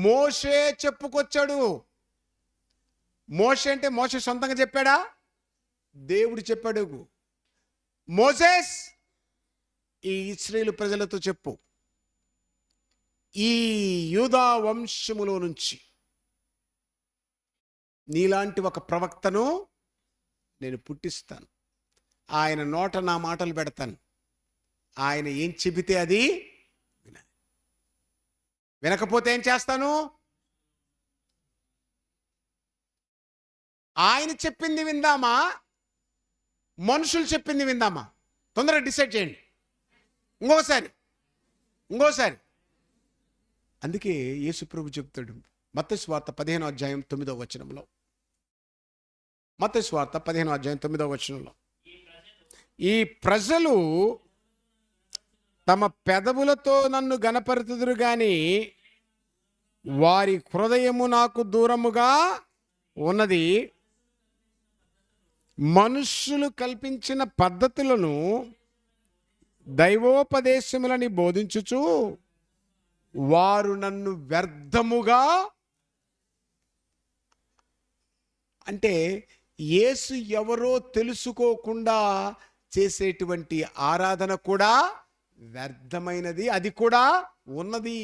మోషే చెప్పుకొచ్చాడు. మోషే అంటే మోషే సొంతంగా చెప్పాడా? దేవుడు చెప్పాడు. మోసెస్, ఈ ఇశ్రాయేలు ప్రజలతో చెప్పు, ఈ యూదా వంశములో నుంచి నీలాంటి ఒక ప్రవక్తను నేను పుట్టిస్తాను, ఆయన నోట నా మాటలు పెడతాను, ఆయన ఏం చెబితే అది వినకపోతే ఏం చేస్తాను? ఆయన చెప్పింది విందామా, మనుషులు చెప్పింది విందామా? తొందరగా డిసైడ్ చేయండి. ఇంకోసారి. అందుకే యేసు ప్రభు చెప్తాడు మత్తయి సువార్త 15:9 మత్తయి సువార్త 15:9 ఈ ప్రజలు తమ పెదవులతో నన్ను గణపరుతుదురు గాని వారి హృదయము నాకు దూరముగా ఉన్నది. మనుష్యులు కల్పించిన పద్ధతులను దైవోపదేశములని బోధించుచు వారు నన్ను వ్యర్థముగా, అంటే యేసు ఎవరో తెలుసుకోకుండా చేసేటువంటి ఆరాధన కూడా వ్యర్థమైనది. అది కూడా ఉన్నది.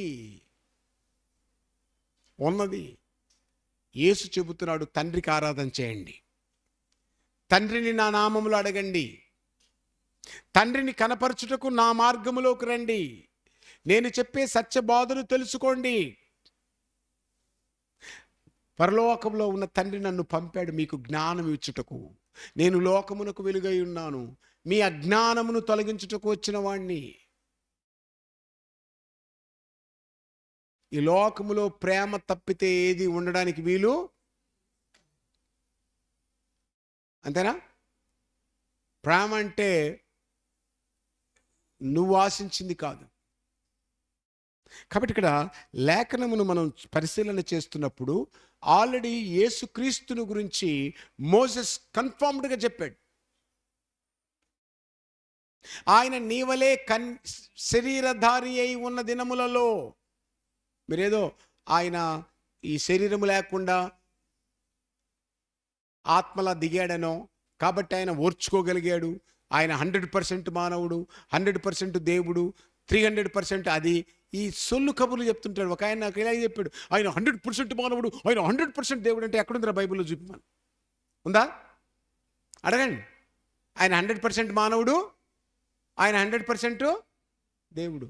యేసు చెబుతున్నాడు, తండ్రికి ఆరాధన చేయండి, తండ్రిని నా నామములో అడగండి, తండ్రిని కనపరచుటకు నా మార్గములోకి రండి, నేను చెప్పే సత్యబోధను తెలుసుకోండి. పరలోకంలో ఉన్న తండ్రి నన్ను పంపాడు మీకు జ్ఞానం ఇచ్చుటకు. నేను లోకమునకు వెలుగై ఉన్నాను, మీ అజ్ఞానమును తొలగించుటకు వచ్చిన వాణ్ణి. ఈ లోకములో ప్రేమ తప్పితే ఏది ఉండడానికి వీలు, అంతేనా? ప్రేమ అంటే నువ్వు ఆశించింది కాదు. కాబట్టి ఇక్కడ లేఖనమును మనం పరిశీలన చేస్తున్నప్పుడు ఆల్రెడీ యేసుక్రీస్తుని గురించి మోసెస్ కన్ఫర్మ్డ్గా చెప్పాడు. ఆయన నీవలే శరీరధారి అయి ఉన్న దినములలో, మీరేదో ఆయన ఈ శరీరము లేకుండా ఆత్మలా దిగాడనో కాబట్టి ఆయన ఓర్చుకోగలిగాడు, ఆయన 100% మానవుడు, 100% దేవుడు, 300% అది, ఈ సొల్లు కబుర్లు చెప్తుంటాడు. ఒక ఆయన నాకు ఇలా చెప్పాడు, ఆయన 100% మానవుడు, ఆయన 100% దేవుడు. అంటే ఎక్కడుందిరా బైబిల్లో చూపిమని ఉందా? అడగండి. ఆయన 100% మానవుడు, ఆయన 100% దేవుడు.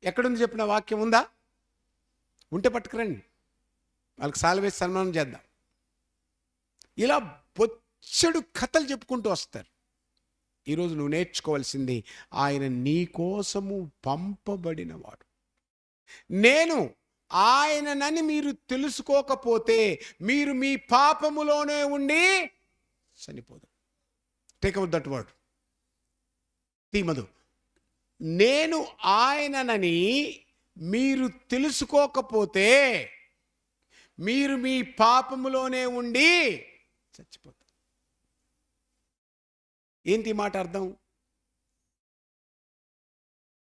ఎక్కడుంది చెప్పిన వాక్యం ఉందా? ఉంటే పట్టుకురండి, వాళ్ళకి సాల్వేసి సన్మానం చేద్దాం. ఇలా బొచ్చడు కథలు చెప్పుకుంటూ వస్తారు. ఈరోజు నువ్వు నేర్చుకోవాల్సింది, ఆయన నీ కోసము పంపబడినవాడు. నేను ఆయననని మీరు తెలుసుకోకపోతే మీరు మీ పాపములోనే ఉండి చనిపోదు. టేక్ అవుట్ దట్ వర్డ్, తీమదు. నేను ఆయననని మీరు తెలుసుకోకపోతే మీరు మీ పాపములోనే ఉండి చచ్చిపోతారు. ఏంటి మాట అర్థం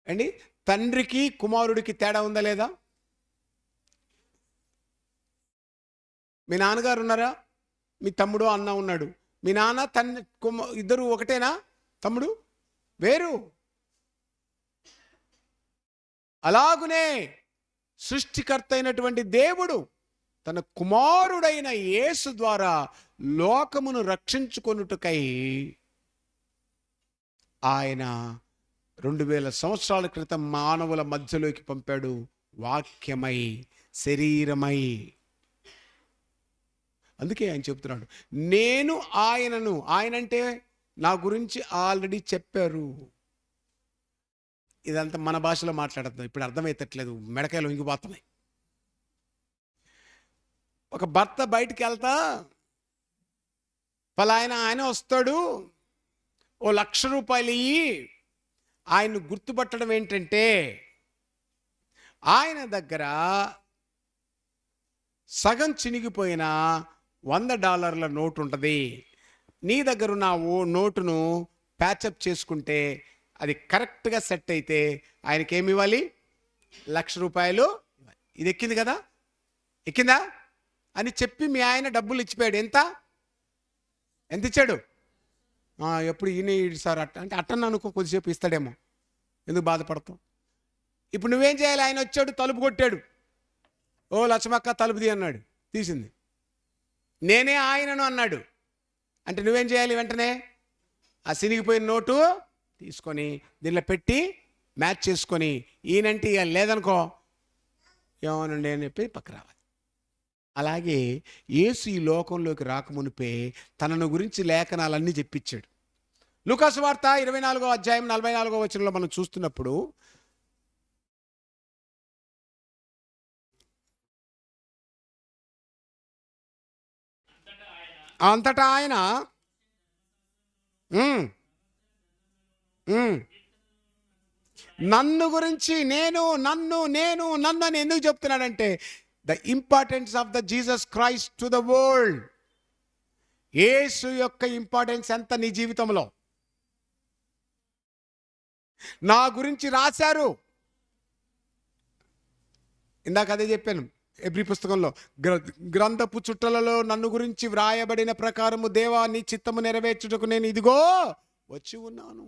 అండి? తండ్రికి కుమారుడికి తేడా ఉందా లేదా? మీ నాన్నగారు ఉన్నారా? మీ తమ్ముడు అన్న ఉన్నాడు. మీ నాన్న తండ్రి ఇద్దరు ఒకటేనా? తమ్ముడు వేరు. అలాగునే సృష్టికర్త అయినటువంటి దేవుడు తన కుమారుడైన యేసు ద్వారా లోకమును రక్షించుకొనుటకై ఆయన 2000 సంవత్సరాల క్రితం మానవుల మధ్యలోకి పంపాడు, వాక్యమై, శరీరమై. అందుకే ఆయన చెప్తున్నాడు, నేను ఆయనను, ఆయన అంటే నా గురించి ఆల్రెడీ చెప్పారు. ఇదంతా మన భాషలో మాట్లాడుతున్నాం, ఇప్పుడు అర్థమవుతట్లేదు, మెడకాయలు ఇంగిపోతున్నాయి. ఒక భర్త బయటికి వెళ్తా, ఆయన వస్తాడు, ఓ ₹1,00,000 ఇయ్యి ఆయన్ను గుర్తుపట్టడం ఏంటంటే, ఆయన దగ్గర సగం చినిగిపోయిన $100 నోటు ఉంటుంది. నీ దగ్గర ఉన్న ఓ నోటును ప్యాచప్ చేసుకుంటే అది కరెక్ట్గా సెట్ అయితే ఆయనకి ఏమి ఇవ్వాలి? ₹1,00,000. ఇది ఎక్కింది కదా, ఎక్కిందా అని చెప్పి మీ ఆయన డబ్బులు ఇచ్చిపోయాడు. ఎంత ఇచ్చాడు? ఎప్పుడు ఈయన సార్ అట్ట అంటే అట్టని అనుకో, కొద్దిసేపు ఇస్తాడేమో, ఎందుకు బాధపడతావు? ఇప్పుడు నువ్వేం చేయాలి? ఆయన వచ్చాడు, తలుపు కొట్టాడు, ఓ లక్ష్మక్క తలుపు తీ అన్నాడు, తీసింది. నేనే ఆయనను అన్నాడు అంటే నువ్వేం చేయాలి? వెంటనే ఆ సినిగిపోయిన నోటు తీసుకొని దీనిలో పెట్టి మ్యాచ్ చేసుకొని, ఈయనంటే ఇక లేదనుకో ఏమోనండి అని చెప్పి పక్క రావాలి. అలాగే యేసు ఈ లోకంలోకి రాకమునిపే తనను గురించి లేఖనాలన్నీ చెప్పించాడు. లూకా సువార్త 24వ అధ్యాయం 44వ వచనంలో మనం చూస్తున్నప్పుడు అంతటా ఆయన నన్ను గురించి నన్ను అని ఎందుకు చెప్తున్నాడంటే the importance of the Jesus Christ to the world. యేసు యొక్క ఇంపార్టెన్స్ ఎంత నీ జీవితంలో? నా గురించి రాశారు. ఇందాక అదే చెప్పాను ఎబ్రీ పుస్తకంలో, గ్రంథపు చుట్టలలో నన్ను గురించి వ్రాయబడిన ప్రకారము దేవా నీ చిత్తము నెరవేర్చుటకు నేను ఇదిగో వచ్చి ఉన్నాను.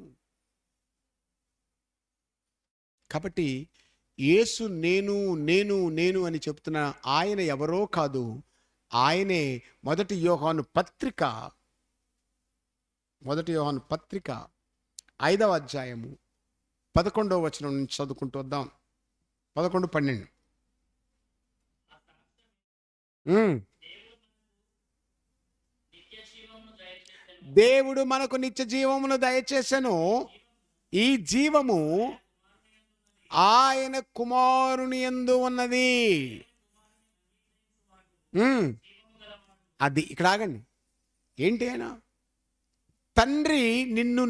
కాబట్టి యేసు నేను అని చెప్తున్న ఆయన ఎవరో కాదు, ఆయనే. మొదటి యోహాను పత్రిక 5వ అధ్యాయము 11వ వచనం నుంచి చదువుకుంటూ వద్దాం. 11-12. దేవుడు మనకు నిత్య జీవమును దయచేసెను. ఈ జీవము ఆయన కుమారుని యందు ఉన్నది. అది ఇక్కడ ఆగండి. ఏంటి ఆయన? తండ్రి నన్ను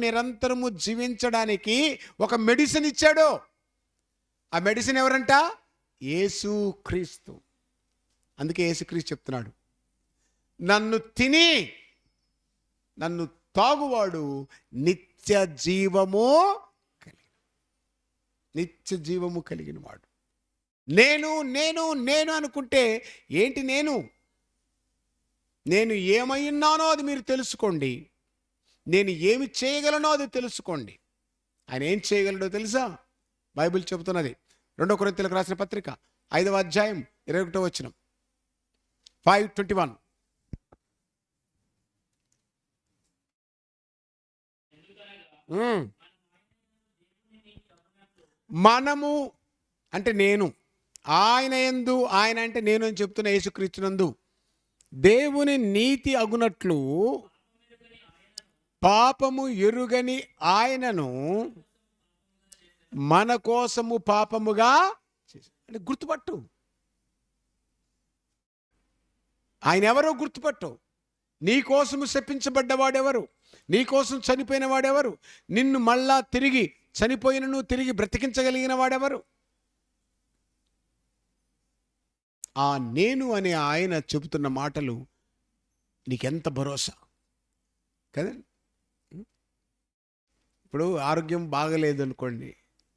నిరంతరము జీవించడానికి ఒక మెడిసిన్ ఇచ్చాడు. ఆ మెడిసిన్ ఎవరంట? యేసు క్రీస్తు. అందుకే యేసుక్రీస్తు చెప్తున్నాడు, నన్ను తిని నన్ను తాగువాడు నిత్య జీవము కలిగిన వాడు. నేను అనుకుంటే ఏంటి? నేను ఏమై ఉన్నానో అది మీరు తెలుసుకోండి. నేను ఏమి చేయగలనో అది తెలుసుకోండి. ఆయన ఏం చేయగలడో తెలుసా? బైబిల్ చెబుతున్నది. 2 కొరింథీయులకు రాసిన పత్రిక 5వ అధ్యాయం 21వ వచనం, 5:21. మనము అంటే నేను, ఆయన యందు, ఆయన అంటే నేను అని చెప్తున్న యేసుక్రీస్తునందు దేవుని నీతి అగునట్లు పాపము ఎరుగని ఆయనను మన కోసము పాపముగా అంటే గుర్తుపట్టు. ఆయన ఎవరో గుర్తుపట్టు. నీ కోసము శపించబడ్డవాడెవరు? నీ కోసం చనిపోయిన వాడెవరు? నిన్ను మళ్ళా తిరిగి చనిపోయినను తిరిగి బ్రతికించగలిగిన వాడెవరు? ఆ నేను అనే ఆయన చెబుతున్న మాటలు నీకెంత భరోసా కదా. ఇప్పుడు ఆరోగ్యం బాగలేదు అనుకోండి,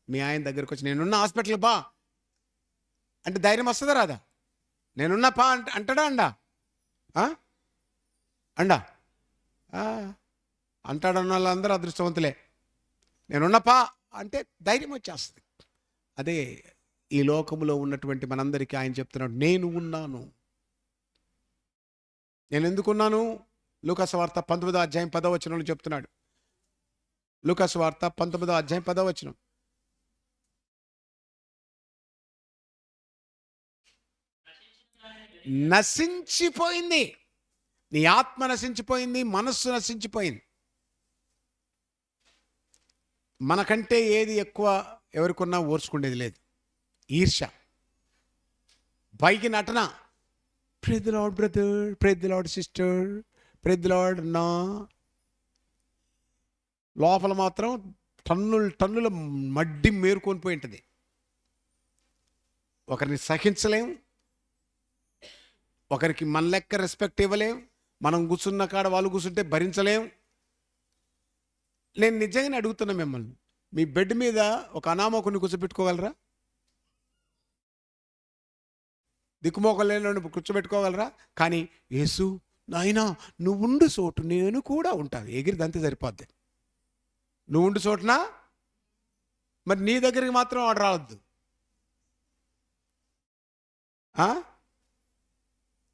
మీ ఆయన దగ్గరకు వచ్చి నేనున్న హాస్పిటల్ బా అంటే ధైర్యం వస్తుందా రాదా? నేనున్నా పా అంటాడా? అండా అంటాడన్న వాళ్ళందరూ అదృష్టవంతులే. నేనున్నా పా అంటే ధైర్యం వచ్చేస్తుంది. అదే ఈ లోకంలో ఉన్నటువంటి మనందరికీ ఆయన చెప్తున్నాడు, నేను ఉన్నాను. నేను ఎందుకున్నాను? లూకా సువార్త 19వ అధ్యాయం 10వ వచనంలో చెప్తున్నాడు. లూకా సువార్త 19వ అధ్యాయం 10వ వచనం. నశించిపోయింది, నీ ఆత్మ నశించిపోయింది, మనస్సు నశించిపోయింది. మనకంటే ఏది ఎక్కువ ఎవరికొన్నా ఓర్చుకునేది లేదు. ఈర్ష, పైకి నటన, praise the Lord brother, praise the Lord sister, praise the Lord నా, లోపల మాత్రం టన్నుల మడ్డి మేరుకొని పోయి ఉంటుంది. ఒకరిని సహించలేం, ఒకరికి మన లెక్క రెస్పెక్ట్ ఇవ్వలేం, మనం కూర్చున్న కాడ వాళ్ళు కూర్చుంటే భరించలేం. నేను నిజంగానే అడుగుతున్నా మిమ్మల్ని, మీ బెడ్ మీద ఒక అనామకుని కూర్చోబెట్టుకోగలరా? దిక్కుమోకలు లేని కూర్చోబెట్టుకోగలరా? కానీ యేసు నాయనా నువ్వు ఉండు చోటు నేను కూడా ఉంటాను, ఎగిరిదంతే సరిపోద్ది. నువ్వు ఉండు చోటునా మరి నీ దగ్గరికి మాత్రం వాడు రావద్దు.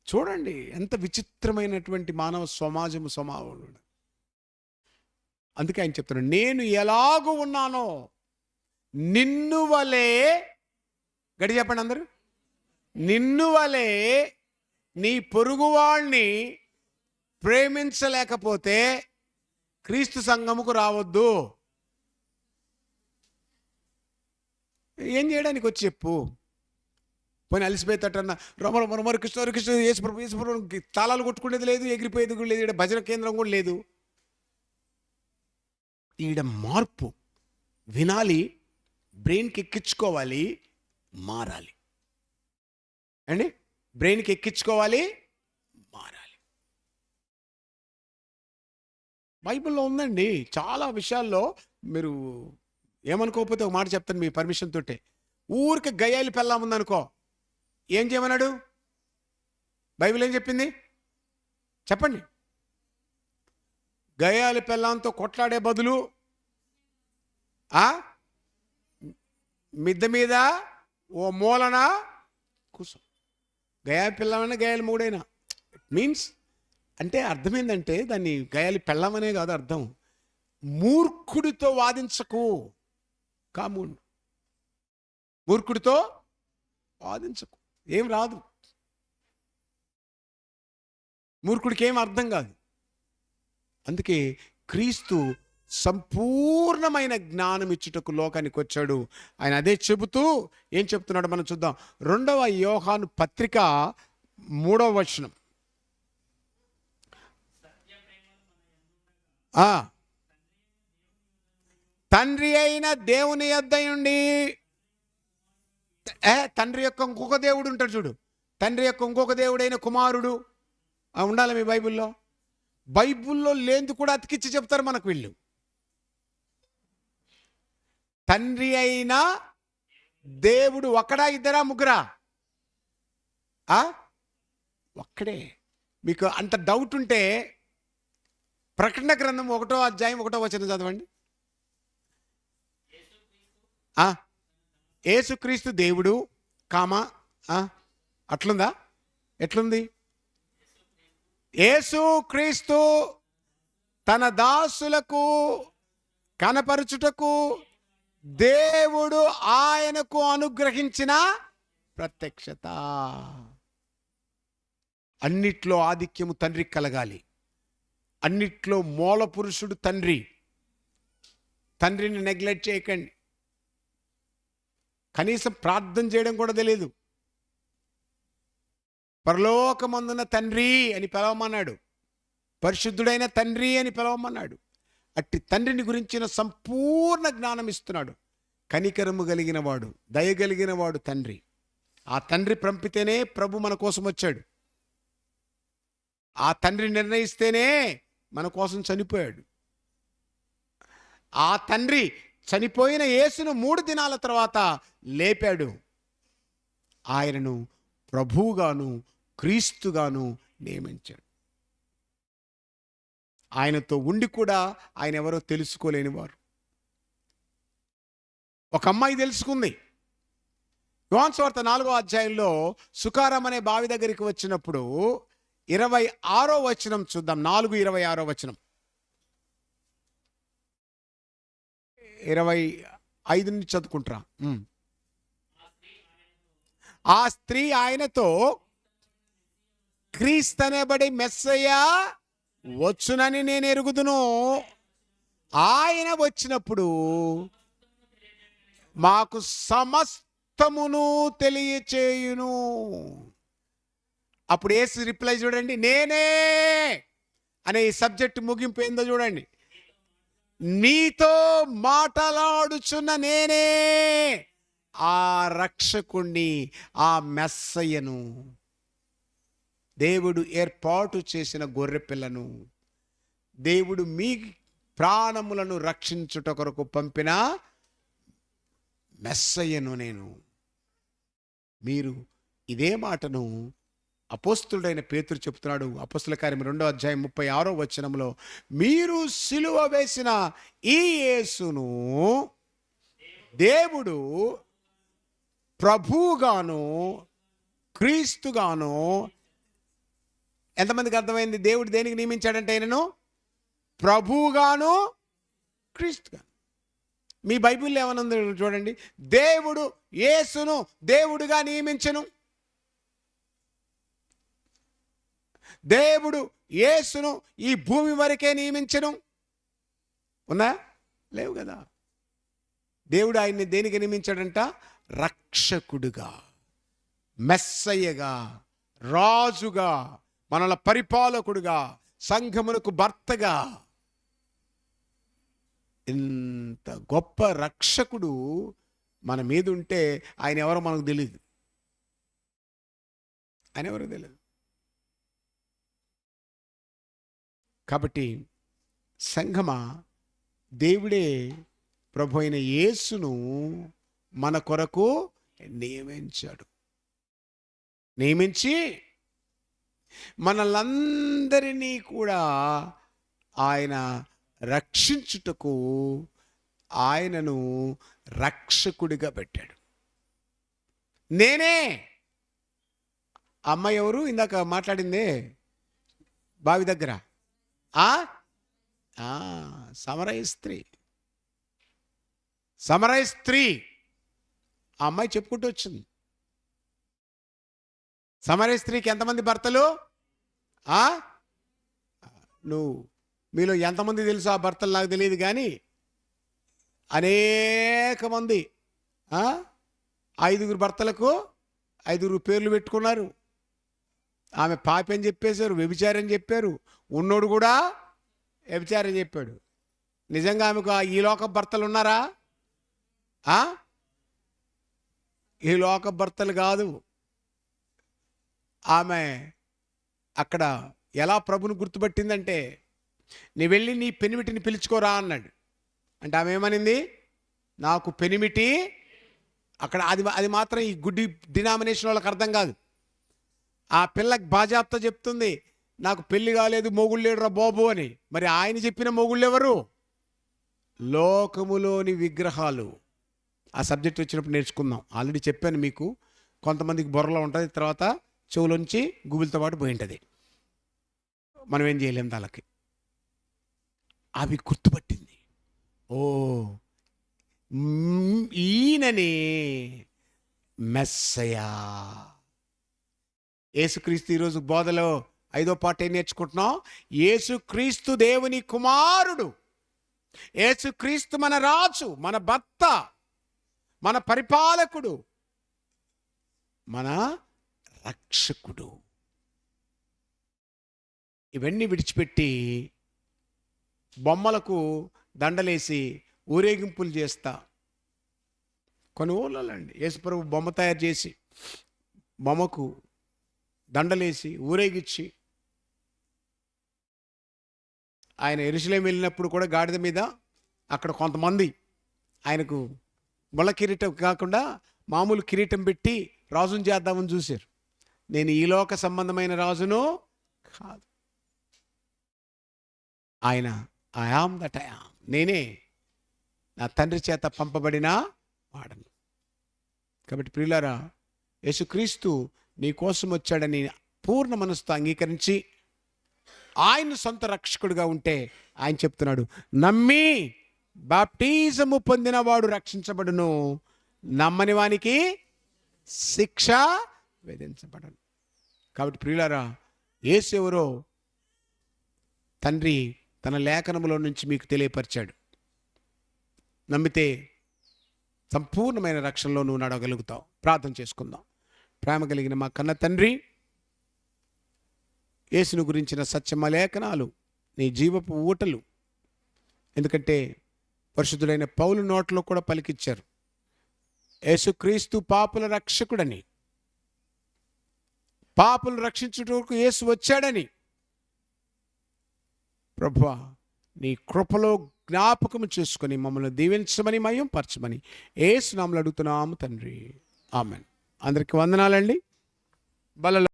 చూడండి ఎంత విచిత్రమైనటువంటి మానవ సమాజము. అందుకే ఆయన చెప్తున్నాడు, నేను ఎలాగూ ఉన్నానో నిన్ను వలే, గడి చెప్పండి అందరూ, నిన్ను వలే నీ పొరుగు వాళ్ళని ప్రేమించలేకపోతే క్రీస్తు సంఘముకు రావద్దు. ఏం చేయడానికి వచ్చి చెప్పు. పోనీ అలసిపోయేటట్టన్నా రమర కృష్ణ కృష్ణ యేసుప్రభు యేసుప్రభు తాళాలు కొట్టుకునేది లేదు, ఎగిరిపోయేది కూడా లేదు, ఈడ భజన కేంద్రం కూడా లేదు. ఈడ మార్పు వినాలి, బ్రెయిన్కి ఎక్కించుకోవాలి, మారాలి అండి. బ్రెయిన్కి ఎక్కించుకోవాలి, మారాలి. బైబిల్లో ఉందండి చాలా విషయాల్లో. మీరు ఏమనుకోకపోతే ఒక మాట చెప్తాను మీ పర్మిషన్ తోటే. ఊరికి గయ్యాలి పెళ్ళాం ఉందనుకో, ఏం చేయమన్నాడు? బైబిల్ ఏం చెప్పింది చెప్పండి. గయ్యాలి పెళ్ళాంతో కొట్లాడే బదులు మిద్దె మీద ఓ మూలన కూర్చో. గయాలి పిల్లమైనా గయాలి మూడైనా మీన్స్ అంటే అర్థమైందంటే దాన్ని గయాలి పెళ్ళమనే కాదు అర్థం. మూర్ఖుడితో వాదించకు, కాముండు. మూర్ఖుడితో వాదించకు, ఏం రాదు. మూర్ఖుడికి ఏం అర్థం కాదు. అందుకే క్రీస్తు సంపూర్ణమైన జ్ఞానం ఇచ్చుటకు లోకానికి వచ్చాడు. ఆయన అదే చెబుతూ ఏం చెప్తున్నాడు మనం చూద్దాం. 2వ యోహాను పత్రిక 3వ వచనం. తండ్రి అయిన దేవుని యొద్ద నుండి, తండ్రి యొక్క ఇంకొక దేవుడు ఉంటాడు చూడు, తండ్రి యొక్క ఇంకొక దేవుడైన కుమారుడు ఉండాలి మీ బైబిల్లో. బైబిల్లో లేనిది కూడా అతికిచ్చి చెప్తారు మనకు వీళ్ళు. తండ్రి అయిన దేవుడు ఒకడా, ఇద్దరా, ముగ్గురా? ఒక్కడే. మీకు అంత డౌట్ ఉంటే ప్రకటన గ్రంథం 1వ అధ్యాయం 1వ వచనం చదవండి. యేసుక్రీస్తు దేవుడు కామా అట్లుందా? ఎట్లుంది? యేసుక్రీస్తు తన దాసులకు కనపరచుటకు దేవుడు ఆయనకు అనుగ్రహించిన ప్రత్యక్షత. అన్నిట్లో ఆధిక్యము తండ్రికి కలగాలి. అన్నిట్లో మూల పురుషుడు తండ్రి. తండ్రిని నెగ్లెక్ట్ చేయకండి. కనీసం ప్రార్థన చేయడం కూడా తెలియదు. పరలోకమందున తండ్రి అని పిలవమన్నాడు, పరిశుద్ధుడైన తండ్రి అని పిలవమన్నాడు. అట్టి తండ్రిని గురించిన సంపూర్ణ జ్ఞానం ఇస్తున్నాడు. కనికరము కలిగిన వాడు, దయగలిగిన వాడు తండ్రి. ఆ తండ్రి పంపితేనే ప్రభు మన కోసం వచ్చాడు. ఆ తండ్రి నిర్ణయిస్తేనే మన కోసం చనిపోయాడు. ఆ తండ్రి చనిపోయిన యేసును 3 దినాల తర్వాత లేపాడు. ఆయనను ప్రభువుగాను క్రీస్తుగాను నియమించాడు. ఆయనతో ఉండి కూడా ఆయన ఎవరో తెలుసుకోలేని వారు. ఒక అమ్మాయి తెలుసుకుంది. యోహాను సువార్త 4వ అధ్యాయంలో సుకారం అనే బావి దగ్గరికి వచ్చినప్పుడు 26వ వచనం చూద్దాం. 4:26 వచనం. 25 నుంచి చదువుకుంటారా? ఆ స్త్రీ ఆయనతో, క్రీస్తనబడి మెస్సయ్య వచ్చునని నేను ఎరుగుదును. ఆయన వచ్చినప్పుడు మాకు సమస్తమును తెలియచేయును. అప్పుడు యేసు రిప్లై చూడండి, నేనే అనే ఈ సబ్జెక్ట్ ముగింపు ఏందో చూడండి. నీతో మాట్లాడుచున్న నేనే ఆ రక్షకుణ్ణి, ఆ మెస్సయ్యను, దేవుడు ఏర్పాటు చేసిన గొర్రె పిల్లను, దేవుడు మీ ప్రాణములను రక్షించుట కొరకు పంపిన మెస్సయ్యను నేను. మీరు ఇదే మాటను అపోస్తులుడైన పేతురు చెప్తున్నాడు. అపోస్తుల కార్యం 2వ అధ్యాయం 36వ వచనంలో, మీరు సిలువ వేసిన ఈ యేసును దేవుడు ప్రభువుగాను క్రీస్తుగాను. ఎంతమందికి అర్థమైంది? దేవుడు దేనికి నియమించాడంటే ఆయనను ప్రభువుగాను క్రీస్తుగాను. మీ బైబిల్లో ఏమనుంది చూడండి. దేవుడు యేసును దేవుడుగా నియమించను. దేవుడు యేసును ఈ భూమి వరకే నియమించను. ఉందా? లేవు కదా. దేవుడు ఆయన్ని దేనికి నియమించాడంట? రక్షకుడుగా, మెస్సయ్యగా, రాజుగా, మనల పరిపాలకుడుగా, సంఘమునకు భర్తగా. ఇంత గొప్ప రక్షకుడు మన మీద ఉంటే ఆయన ఎవరో మనకు తెలియదు. ఆయన ఎవరో తెలియదు. కాబట్టి సంఘమా, దేవుడే ప్రభు అయిన యేసును మన కొరకు నియమించాడు. నియమించి మనలందరినీ కూడా ఆయన రక్షించుటకు ఆయనను రక్షకుడిగా పెట్టాడు. నేనే అమ్మాయి ఎవరు ఇందాక మాట్లాడిందే బావి దగ్గర? సమరయ స్త్రీ. సమరయ స్త్రీ ఆ అమ్మాయి చెప్పుకుంటూ వచ్చింది. సమరయ స్త్రీకి ఎంతమంది భర్తలు? నువ్వు మీలో ఎంతమంది తెలుసు ఆ భర్తలు నాకు తెలియదు, కానీ అనేక మంది 5 భర్తలకు 5 పేర్లు పెట్టుకున్నారు. ఆమె పాపి అని చెప్పేశారు, వ్యభిచారం చెప్పారు. ఉన్నోడు కూడా వ్యభిచారం చెప్పాడు. నిజంగా ఆమెకు ఈ లోక భర్తలు ఉన్నారా? ఈ లోక భర్తలు కాదు. ఆమె అక్కడ ఎలా ప్రభుని గుర్తుపట్టిందంటే, నీ వెళ్ళి నీ పెనిమిటిని పిలుచుకోరా అన్నాడు. అంటే ఆమె ఏమనింది? నాకు పెనిమిటి. అక్కడ అది మాత్రం ఈ గుడ్డి డినామినేషన్ వాళ్ళకి అర్థం కాదు. ఆ పిల్లకి బాజాప్తా చెప్తుంది, నాకు పెళ్లి కాలేదు, మొగుళ్ళు లేడురా బాబు అని. మరి ఆయన చెప్పిన మొగుళ్ళు ఎవరు? లోకములోని విగ్రహాలు. ఆ సబ్జెక్ట్ వచ్చినప్పుడు నేర్చుకుందాం. ఆల్రెడీ చెప్పాను మీకు. కొంతమందికి బుర్రలో ఉంటుంది, తర్వాత చెవులోంచి గుబులతో పాటు పోయి ఉంటుంది. మనం ఏం చేయలేం దానికి. అవి గుర్తుపట్టింది. ఓ, ఈయనని మెస్సయా. యేసుక్రీస్తు ఈరోజు బోధలో 5వ పార్ట్ ఏం నేర్చుకుంటున్నాం? యేసుక్రీస్తు దేవుని కుమారుడు, యేసుక్రీస్తు మన రాజు, మన భర్త, మన పరిపాలకుడు, మన రక్షకుడు. ఇవన్నీ విడిచిపెట్టి బొమ్మలకు దండలేసి ఊరేగింపులు చేస్తా. కొన్ని ఊళ్ళండి యేసుప్రభు బొమ్మ తయారు చేసి బొమ్మకు దండలేసి ఊరేగిచ్చి, ఆయన యెరూషలేము వెళ్ళినప్పుడు కూడా గాడిద మీద అక్కడ కొంతమంది ఆయనకు ముళ్ళ కిరీటం కాకుండా మామూలు కిరీటం పెట్టి రాజును చేద్దామని చూశారు. నేను ఈ లోక సంబంధమైన రాజును కాదు. ఆయన I am that I am, నేనే నా తండ్రి చేత పంపబడిన వాడను. కాబట్టి ప్రియులారా, యేసుక్రీస్తు నీ కోసం వచ్చాడని పూర్ణ మనసుతో అంగీకరించి ఆయన సొంత రక్షకుడిగా ఉంటే ఆయన చెప్తున్నాడు, నమ్మి బాప్టిజము పొందిన వాడు రక్షించబడును, నమ్మని వానికి శిక్ష విధించబడను. కాబట్టి ప్రియులారా, యేసు ఎవరో తండ్రి తన లేఖనములో నుంచి మీకు తెలియపరిచాడు. నమ్మితే సంపూర్ణమైన రక్షణలో నువ్వు నడవగలుగుతావు. ప్రార్థన చేసుకుందాం. ప్రేమ కలిగిన మా కన్న తండ్రి, యేసును గురించిన సత్యమ లేఖనాలు నీ జీవపు ఊటలు. ఎందుకంటే పరిశుద్ధుడైన పౌలు నోట్లో కూడా పలికిచ్చారు, యేసుక్రీస్తు పాపుల రక్షకుడని, పాపులు రక్షించుటకు యేసు వచ్చాడని. ప్రభువా, నీ కృపలో జ్ఞాపకం చేసుకొని మమ్మల్ని దీవించమని, మయం పరచమని యేసు నామములో అడుగుతున్నాము తండ్రి. ఆమెన్. అందరికీ వందనాలండి. బలలో